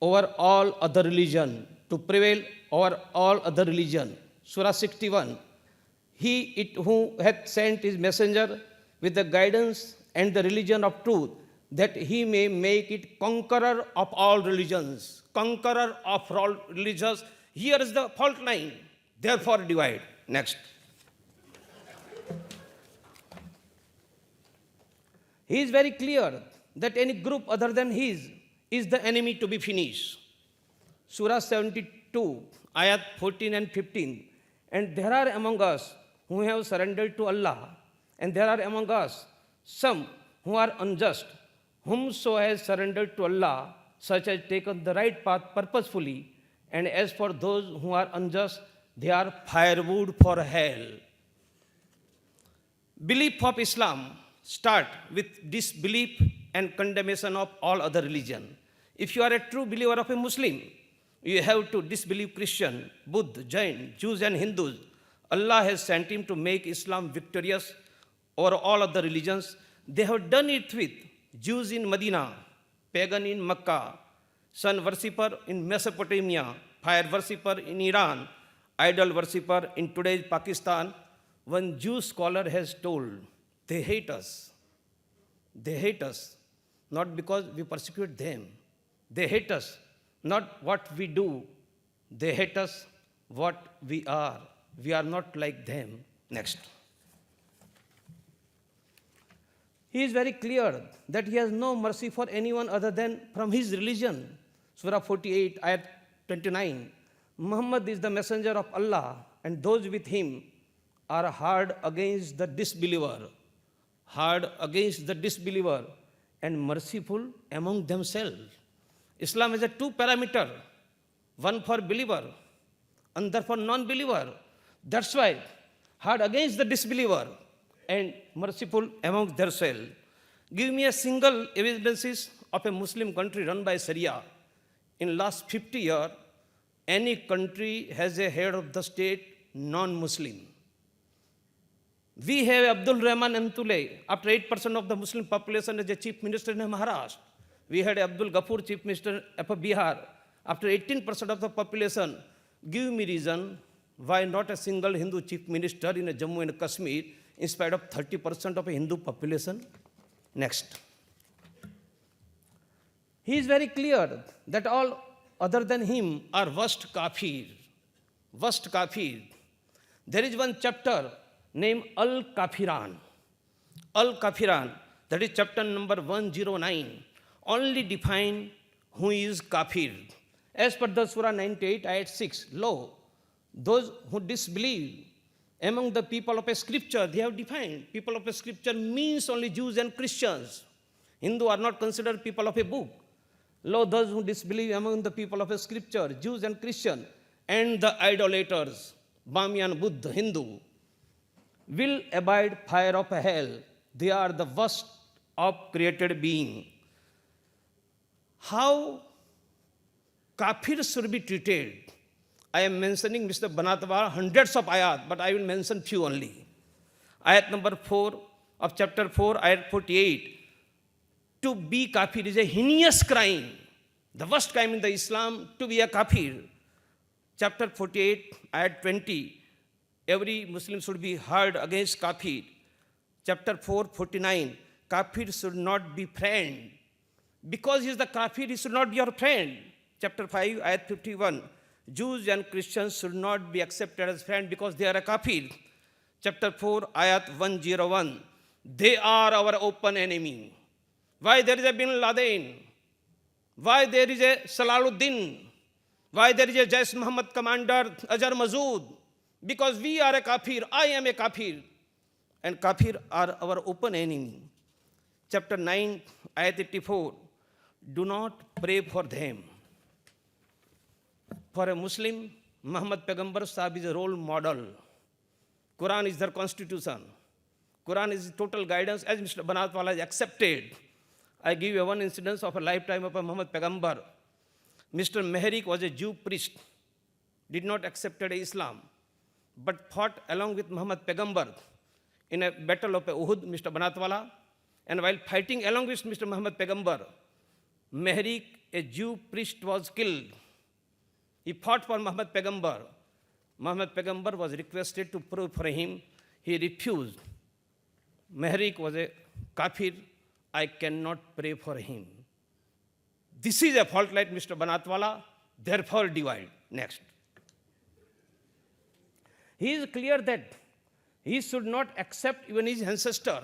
over all other religion, to prevail over all other religion. Surah 61, he it who hath sent his messenger with the guidance and the religion of truth, that he may make it conqueror of all religions. Conqueror of all religions. Here is the fault line. Therefore divide. Next. He is very clear that any group other than his is the enemy to be finished. Surah 72, ayat 14 and 15. And there are among us who have surrendered to Allah, and there are among us some who are unjust. Whomso has surrendered to Allah, such has taken the right path purposefully, and as for those who are unjust, they are firewood for hell. Belief of Islam start with disbelief and condemnation of all other religion. If you are a true believer of a Muslim, you have to disbelieve Christian, Buddha, Jain, Jews and Hindus. Allah has sent him to make Islam victorious over all other religions. They have done it with Jews in Medina, pagan in Mecca, sun worshipper in Mesopotamia, fire worshipper in Iran, idol worshipper in today's Pakistan. One Jew scholar has told, they hate us. They hate us not because we persecute them. They hate us not what we do. They hate us what we are. We are not like them. Next. He is very clear that he has no mercy for anyone other than from his religion. Surah 48, ayat 29. Muhammad is the messenger of Allah, and those with him are hard against the disbeliever. Hard against the disbeliever and merciful among themselves. Islam has a two parameter, one for believer, another for non-believer. That's why hard against the disbeliever and merciful among themselves. Give me a single evidences of a Muslim country run by Sharia. In last 50 years, any country has a head of the state non-Muslim. We have Abdul Rahman Antule, after 8% of the Muslim population, as a chief minister in Maharashtra. We had Abdul Ghaffur, chief minister of Bihar, after 18% of the population. Give me reason why not a single Hindu chief minister in Jammu and Kashmir in spite of 30% of a Hindu population. Next. He is very clear that all other than him are worst kafir. Worst kafir. There is one chapter named Al-Kafiran. Al-Kafiran, that is chapter number 109, only define who is kafir. As per the Surah 98, ayat 6, lo, those who disbelieve among the people of a scripture, they have defined. People of a scripture means only Jews and Christians. Hindu are not considered people of a book. Lo, those who disbelieve among the people of a scripture, Jews and Christians, and the idolaters, Bamiyan, Buddha, Hindu, will abide fire of hell. They are the worst of created being. How kafir should be treated? I am mentioning Mr. Banatwala hundreds of ayat, but I will mention few only. Ayat number 4 of chapter 4, ayat 48. To be kafir is a heinous crime. The worst crime in the Islam, to be a kafir. Chapter 48, ayat 20. Every Muslim should be hard against kafir. Chapter 4, 49. Kafir should not be friend. Because he is the kafir, he should not be your friend. Chapter 5, ayat 51. Jews and Christians should not be accepted as friends because they are a kafir. Chapter 4, ayat 101. They are our open enemy. Why there is a Bin Laden? Why there is a Salaluddin? Why there is a Jaish Muhammad commander Azhar Masood? Because we are a kafir, I am a kafir. And kafir are our open enemy. Chapter 9, ayat 84. Do not pray for them. For a Muslim, Muhammad Pegambar Sahib is a role model. Quran is their constitution. Quran is total guidance as Mr. Banatwala has accepted. I give you one incident of a lifetime of a Muhammad Pagambar. Mr. Mehrik was a Jew priest, did not accept Islam, but fought along with Muhammad Pagambar in a battle of Uhud, Mr. Banatwala. And while fighting along with Mr. Muhammad Pagambar, Mehrik, a Jew priest, was killed. He fought for Muhammad Pagambar. Muhammad Pagambar was requested to pray for him. He refused. Mehrik was a kafir. I cannot pray for him. This is a fault like Mr. Banatwala, therefore divide. Next. He is clear that he should not accept even his ancestor.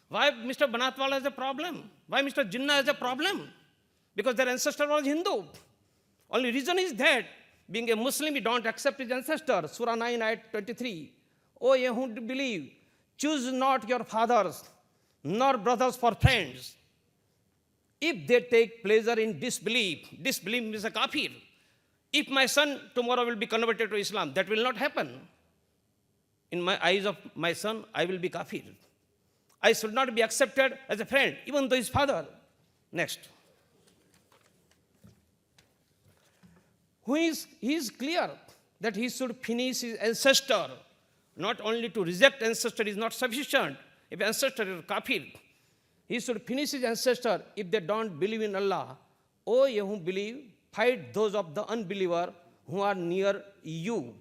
Why Mr. Banatwala has a problem? Why Mr. Jinnah has a problem? Because their ancestor was Hindu. Only reason is that, being a Muslim, he don't accept his ancestor. Surah 9, ayat 23. O ye who believe, choose not your fathers nor brothers for friends. If they take pleasure in disbelief means a kafir. If my son tomorrow will be converted to Islam, that will not happen. In my eyes of my son, I will be kafir. I should not be accepted as a friend, even though his father. Next. He is clear that he should finish his ancestor. Not only to reject ancestor is not sufficient. If ancestor is kafir, he should finish his ancestor if they don't believe in Allah. O ye who believe, fight those of the unbeliever who are near you.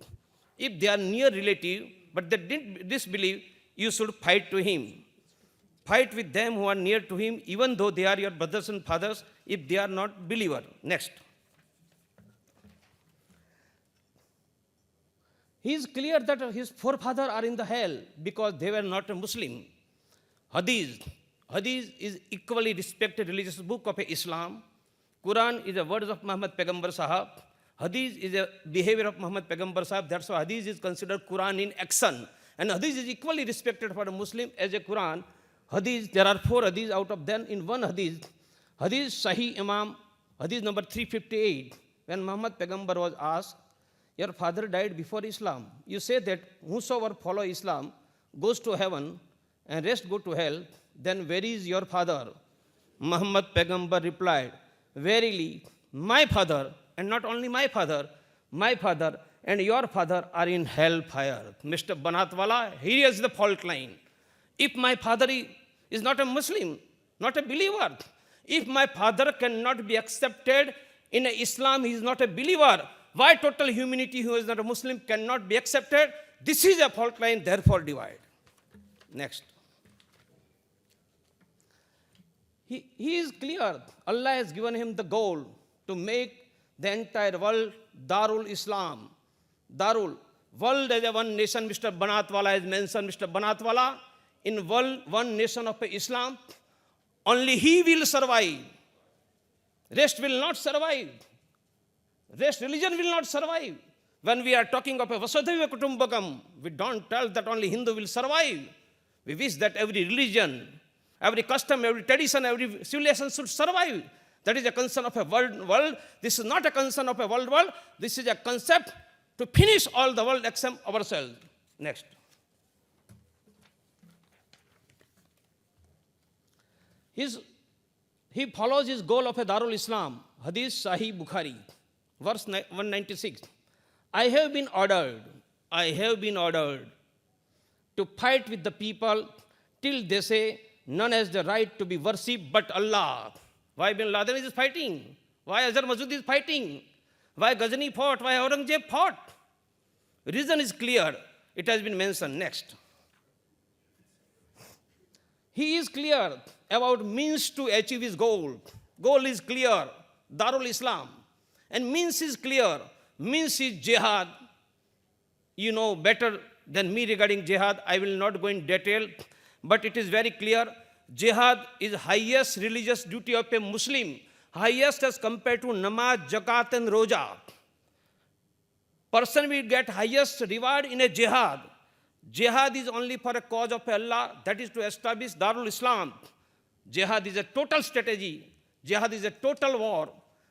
If they are near relative, but they didn't disbelieve, you should fight to him. Fight with them who are near to him, even though they are your brothers and fathers, if they are not believer. Next. He is clear that his forefathers are in the hell because they were not a Muslim. Hadith is equally respected religious book of Islam. Quran is the words of Muhammad Pagambar Sahab. Hadith is a behavior of Muhammad Pagambar Sahab. That's why Hadith is considered Quran in action. And Hadith is equally respected for a Muslim as a Quran. Hadith, there are 4 Hadith out of them. In one Hadith, Hadith Sahih Imam, Hadith number 358, when Muhammad Pagambar was asked, your father died before Islam. You say that whosoever follow Islam goes to heaven and rest go to hell, then where is your father? Muhammad Pagambar replied, verily, my father, and not only my father and your father are in hellfire. Mr. Banatwala, here is the fault line. If my father is not a Muslim, not a believer, if my father cannot be accepted in Islam, he is not a believer, why total humanity who is not a Muslim cannot be accepted? This is a fault line, therefore divide. Next. He is clear. Allah has given him the goal to make the entire world Darul Islam. Darul. World as a one nation, Mr. Banatwala has mentioned. Mr. Banatwala, in world, one nation of Islam, only he will survive. Rest will not survive. Rest religion will not survive. When we are talking of a Vasudhaiva Kutumbakam, we don't tell that only Hindu will survive. We wish that every religion, every custom, every tradition, every civilization should survive. That is a concern of a world. This is not a concern of a world. This is a concept to finish all the world except ourselves. Next. He follows his goal of a Darul Islam. Hadith Sahih Bukhari, verse 196. I have been ordered to fight with the people till they say none has the right to be worshipped but Allah. Why Bin Laden is fighting? Why Azhar Masud is fighting? Why Ghazni fought? Why Aurangzeb fought? Reason is clear. It has been mentioned. Next. He is clear about means to achieve his goal. Goal is clear. Darul Islam. And means is clear. Means is jihad. You know better than me regarding jihad. I will not go in detail. But it is very clear. Jihad is highest religious duty of a Muslim. Highest as compared to namaz, zakat and roja. Person will get highest reward in a jihad. Jihad is only for a cause of Allah, that is to establish Darul Islam. Jihad is a total strategy. Jihad is a total war.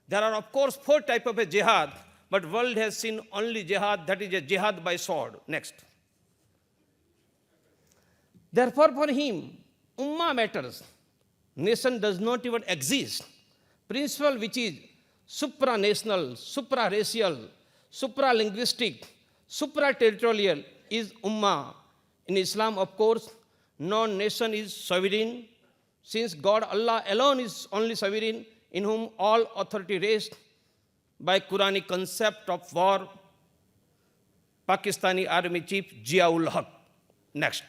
There are of course 4 types of a jihad, but world has seen only jihad, that is a jihad by sword. Next. Therefore, for him, Ummah matters. Nation does not even exist. Principle which is supranational, supra-racial, supra-linguistic, supra-territorial is Ummah. In Islam, of course, no nation is sovereign, since God, Allah alone is only sovereign, in whom all authority rests. By Quranic concept of war, Pakistani Army Chief Zia-ul-Haq. Next.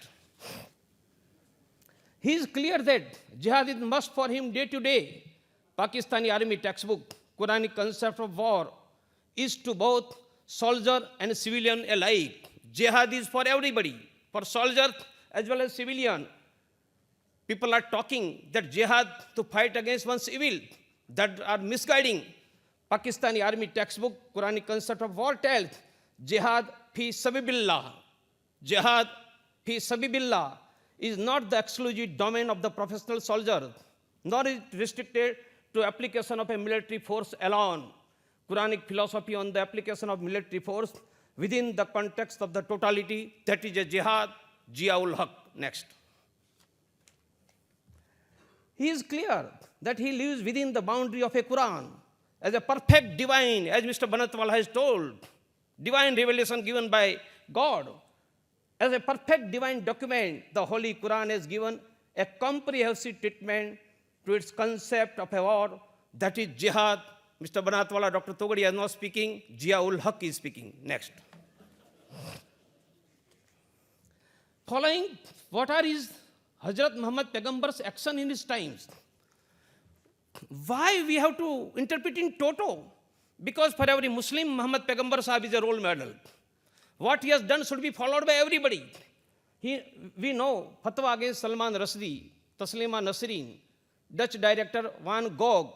He is clear that jihad is must for him day to day. Pakistani Army textbook, Quranic concept of war, is to both soldier and civilian alike. Jihad is for everybody, for soldiers as well as civilian. People are talking that jihad to fight against one's evil, that are misguiding. Pakistani Army textbook, Quranic concept of war tells, jihad fi sabibillah. Jihad fi sabibillah is not the exclusive domain of the professional soldier, nor is it restricted to application of a military force alone. Quranic philosophy on the application of military force within the context of the totality, that is a jihad, Zia-ul-Haq. Next. He is clear that he lives within the boundary of a Quran as a perfect divine, as Mr. Banatwala has told, divine revelation given by God. As a perfect divine document, the Holy Quran has given a comprehensive treatment to its concept of a war, that is jihad. Mr. Banatwala, Dr. Togadia is not speaking, Zia-ul-Haq is speaking. Next. Following, what are his Hazrat Muhammad Paighambar's action in his times? Why we have to interpret in toto? Because for every Muslim, Muhammad Paighambar Sahib is a role model. What he has done should be followed by everybody. We know fatwa against Salman Rushdie, Taslima Nasreen, Dutch director Van Gogh,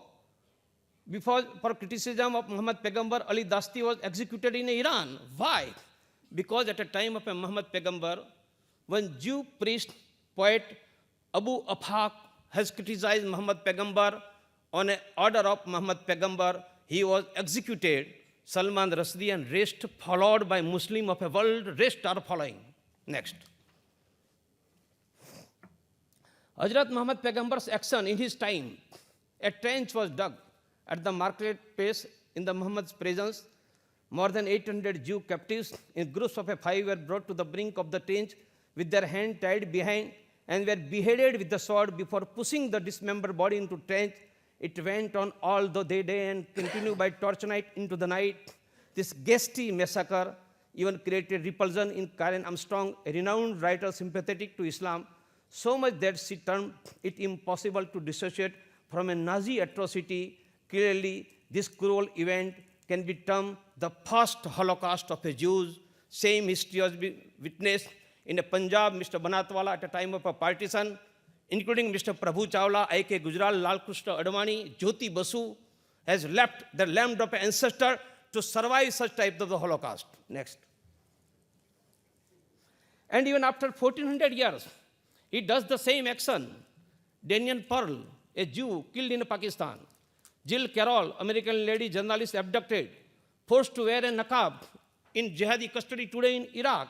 for criticism of Muhammad Paighambar, Ali Dasti was executed in Iran. Why? Because at the time of Muhammad Paighambar, one Jew priest, poet Abu Afaq has criticized Muhammad Paighambar. On an order of Muhammad Paighambar, he was executed. Salman Rushdie and rest followed by Muslim of a world, rest are following. Next. Hazrat Muhammad Paighambar's action in his time, a trench was dug at the marketplace in the Muhammad's presence. More than 800 Jew captives in groups of 5 were brought to the brink of the trench with their hand tied behind and were beheaded with the sword before pushing the dismembered body into trench. It went on all the day and continued by torchlight into the night. This ghastly massacre even created repulsion in Karen Armstrong, a renowned writer sympathetic to Islam, so much that she termed it impossible to dissociate from a Nazi atrocity. Clearly, this cruel event can be termed the first Holocaust of the Jews. Same history has been witnessed in Punjab, Mr. Banatwala at a time of a partition, including Mr. Prabhu Chawla, I.K. Gujral, Lal Krishna Advani, Jyoti Basu, has left the land of an ancestor to survive such type of the Holocaust. Next. And even after 1400 years, he does the same action. Daniel Pearl, a Jew killed in Pakistan. Jill Carroll, American lady journalist abducted, forced to wear a niqab in jihadi custody today in Iraq.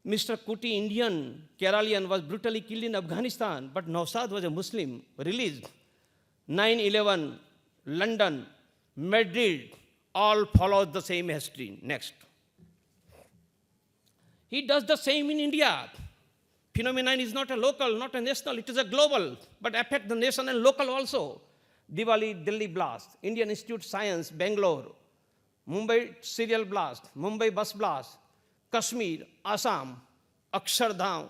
Mr. Kuti, Indian, Keralian, was brutally killed in Afghanistan, but Nawsad was a Muslim, released. 9/11, London, Madrid, all follows the same history. Next. He does the same in India. Phenomenon is not a local, not a national, it is a global, but affect the nation and local also. Diwali, Delhi blast, Indian Institute of Science, Bangalore, Mumbai serial blast, Mumbai bus blast, Kashmir, Assam, Akshardham,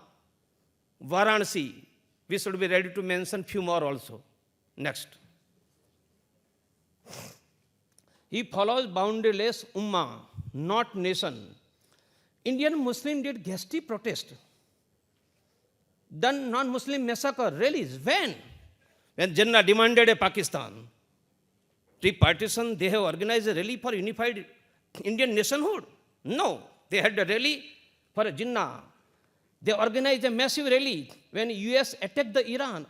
Varanasi. We should be ready to mention few more also. Next. He follows boundaryless ummah, not nation. Indian Muslim did ghastly protest. Done non-Muslim massacre, rallies. When? When Jinnah demanded a Pakistan. Pre-partition, they have organized a rally for unified Indian nationhood. No. They had a rally for a Jinnah. They organized a massive rally when US attacked the Iran,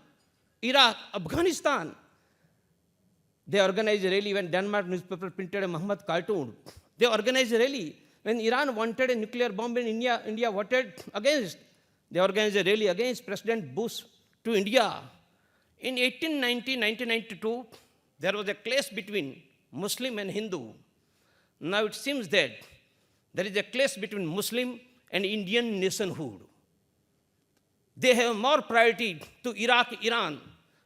Iraq, Afghanistan. They organized a rally when Denmark newspaper printed a Muhammad cartoon. They organized a rally when Iran wanted a nuclear bomb in India voted against. They organized a rally against President Bush to India. In 1890-1992, there was a clash between Muslim and Hindu. Now it seems that there is a clash between Muslim and Indian nationhood. They have more priority to Iraq, Iran,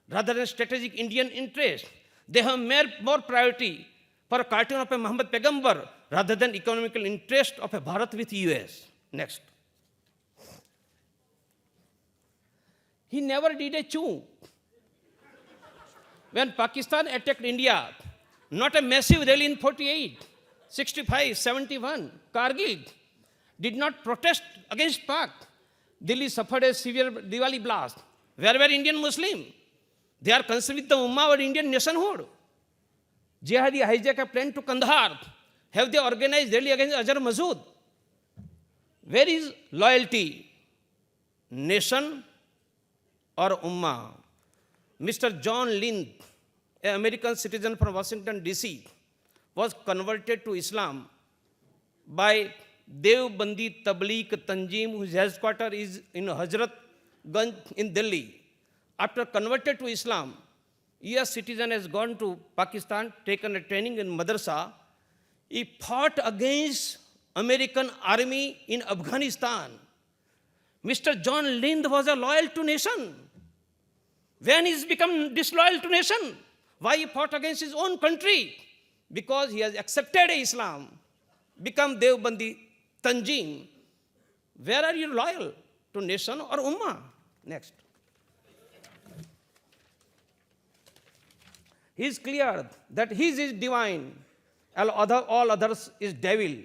rather than strategic Indian interest. They have more priority for a cartoon of a Muhammad Pegambar, rather than economical interest of a Bharat with US. Next. He never did a chew. When Pakistan attacked India, not a massive rally in 48, 65, 71, Kargil did not protest against Pak. Delhi suffered a severe Diwali blast. Where were Indian Muslim? They are concerned with the Ummah or Indian nationhood. Jihadi hijack a plane to Kandahar. Have they organized rally against Azhar Masood? Where is loyalty? Nation or Ummah? Mr. John Lind, an American citizen from Washington, D.C., was converted to Islam by Devbandi Tabligh Tanjeem, whose headquarters is in Hazrat Ganj in Delhi. After converted to Islam, US citizen has gone to Pakistan, taken a training in madrasa. He fought against American army in Afghanistan. Mr. John Lind was a loyal to nation. When he's become disloyal to nation, why he fought against his own country? Because he has accepted Islam, become Devbandi Tanjeem. Where are you loyal? To nation or Ummah? Next. He is clear that his is divine, all others is devil.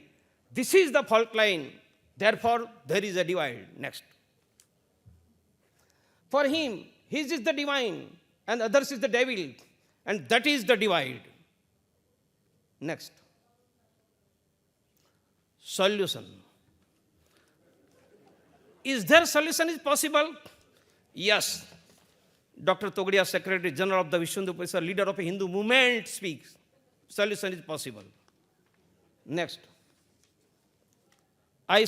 This is the fault line. Therefore, there is a divide. Next. For him, his is the divine, and others is the devil, and that is the divide. Next. Solution. Is there solution is possible? Yes. Dr. Togadia, Secretary General of the Vishnu Hindu Parishad, leader of a Hindu movement, speaks. Solution is possible. Next. I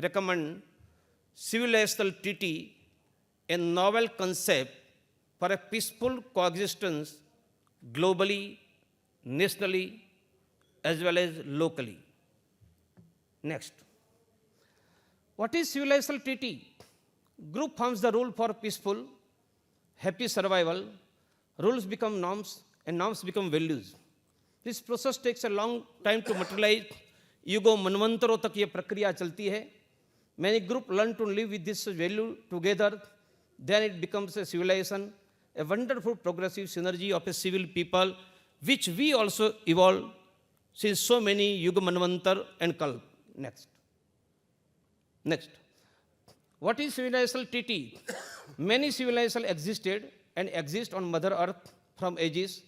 recommend civilizational treaty, a novel concept for a peaceful coexistence globally, nationally, as well as locally. Next. What is civilizational treaty? Group forms the rule for peaceful, happy survival. Rules become norms, and norms become values. This process takes a long time to materialize. युगों मनवंतरों तक ये प्रक्रिया चलती है. Many groups learn to live with this value together. Then it becomes a civilization, a wonderful progressive synergy of a civil people, which we also evolved since so many Yuga Manvantar and Kalp. Next. What is civilizational treaty? Many civilizations existed and exist on Mother Earth from ages.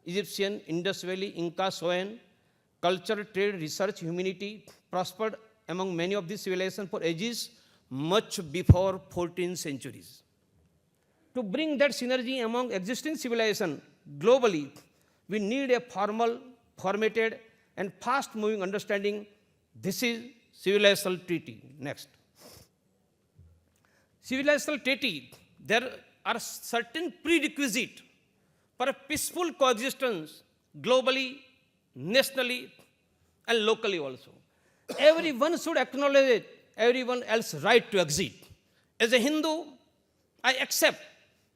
Egyptian, Indus Valley, Inca, Soan. Culture, trade, research, humanity prospered among many of these civilizations for ages much before 14th centuries. To bring that synergy among existing civilizations globally, we need a formal, formatted, and fast-moving understanding. This is civilizational treaty. Next. Civilizational treaty, there are certain prerequisites for a peaceful coexistence globally, nationally, and locally also. Everyone should acknowledge it, everyone else's right to exist. As a Hindu, I accept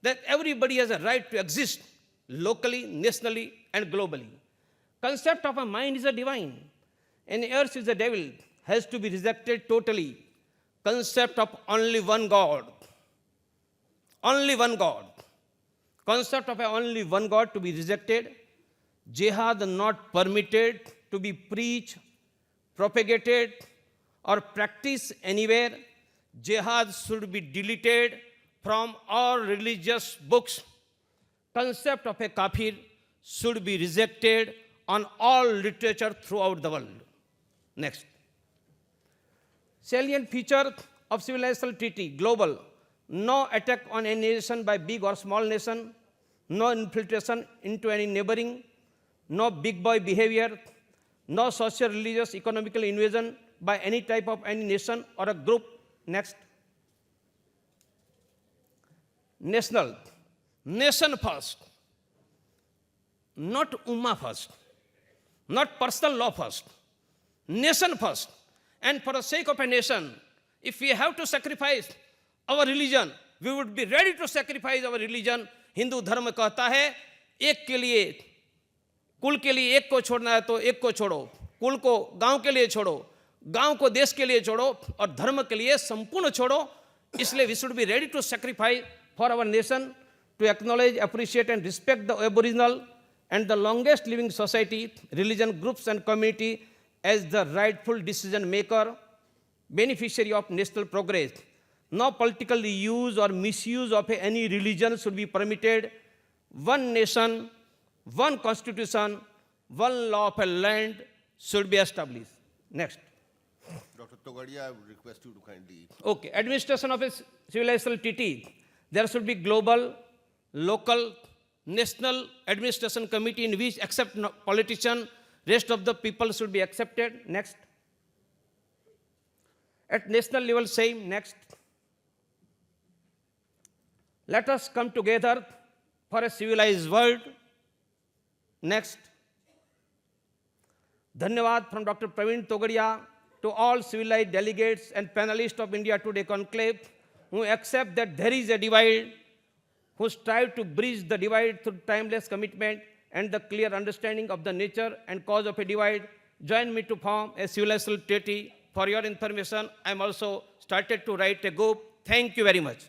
that everybody has a right to exist locally, nationally, and globally. Concept of a mind is a divine, and earth is a devil, has to be rejected totally. Concept of only one God. Only one God. Concept of only one God to be rejected. Jihad not permitted to be preached, propagated, or practiced anywhere. Jihad should be deleted from all religious books. Concept of a kafir should be rejected on all literature throughout the world. Next. Salient feature of civilizational treaty, global. No attack on any nation by big or small nation. No infiltration into any neighboring. No big boy behavior. No social, religious, economical invasion by any type of any nation or a group. Next. national, nation first, not ummah first, not personal law first, nation first. And for the sake of a nation, if we have to sacrifice our religion, we would be ready to sacrifice our religion. Hindu धर्म कहता है एक के लिए, कुल के लिए एक को छोड़ना है तो एक को छोड़ो, कुल को गांव के लिए छोड़ो, गांव को देश के लिए छोड़ो और धर्म के लिए संपूर्ण छोड़ो. इसलिए we should be ready to sacrifice for our nation, to acknowledge, appreciate and respect the aboriginal and the longest living society, religion groups and community as the rightful decision maker, beneficiary of national progress. No political use or misuse of any religion should be permitted. One nation, one constitution, one law of a land should be established. Next. Dr. Togadia, I would request you to kindly. Okay, administration of a civilizational treaty. There should be global, local, national administration committee in which except politician, rest of the people should be accepted. Next. At national level, same. Next. Let us come together for a civilized world. Next. Dhanyavad from Dr. Praveen Togadia to all civilized delegates and panelists of India Today Conclave who accept that there is a divide, who strive to bridge the divide through timeless commitment and the clear understanding of the nature and cause of a divide. Join me to form a civilizational treaty. For your information, I am also started to write a book. Thank you very much.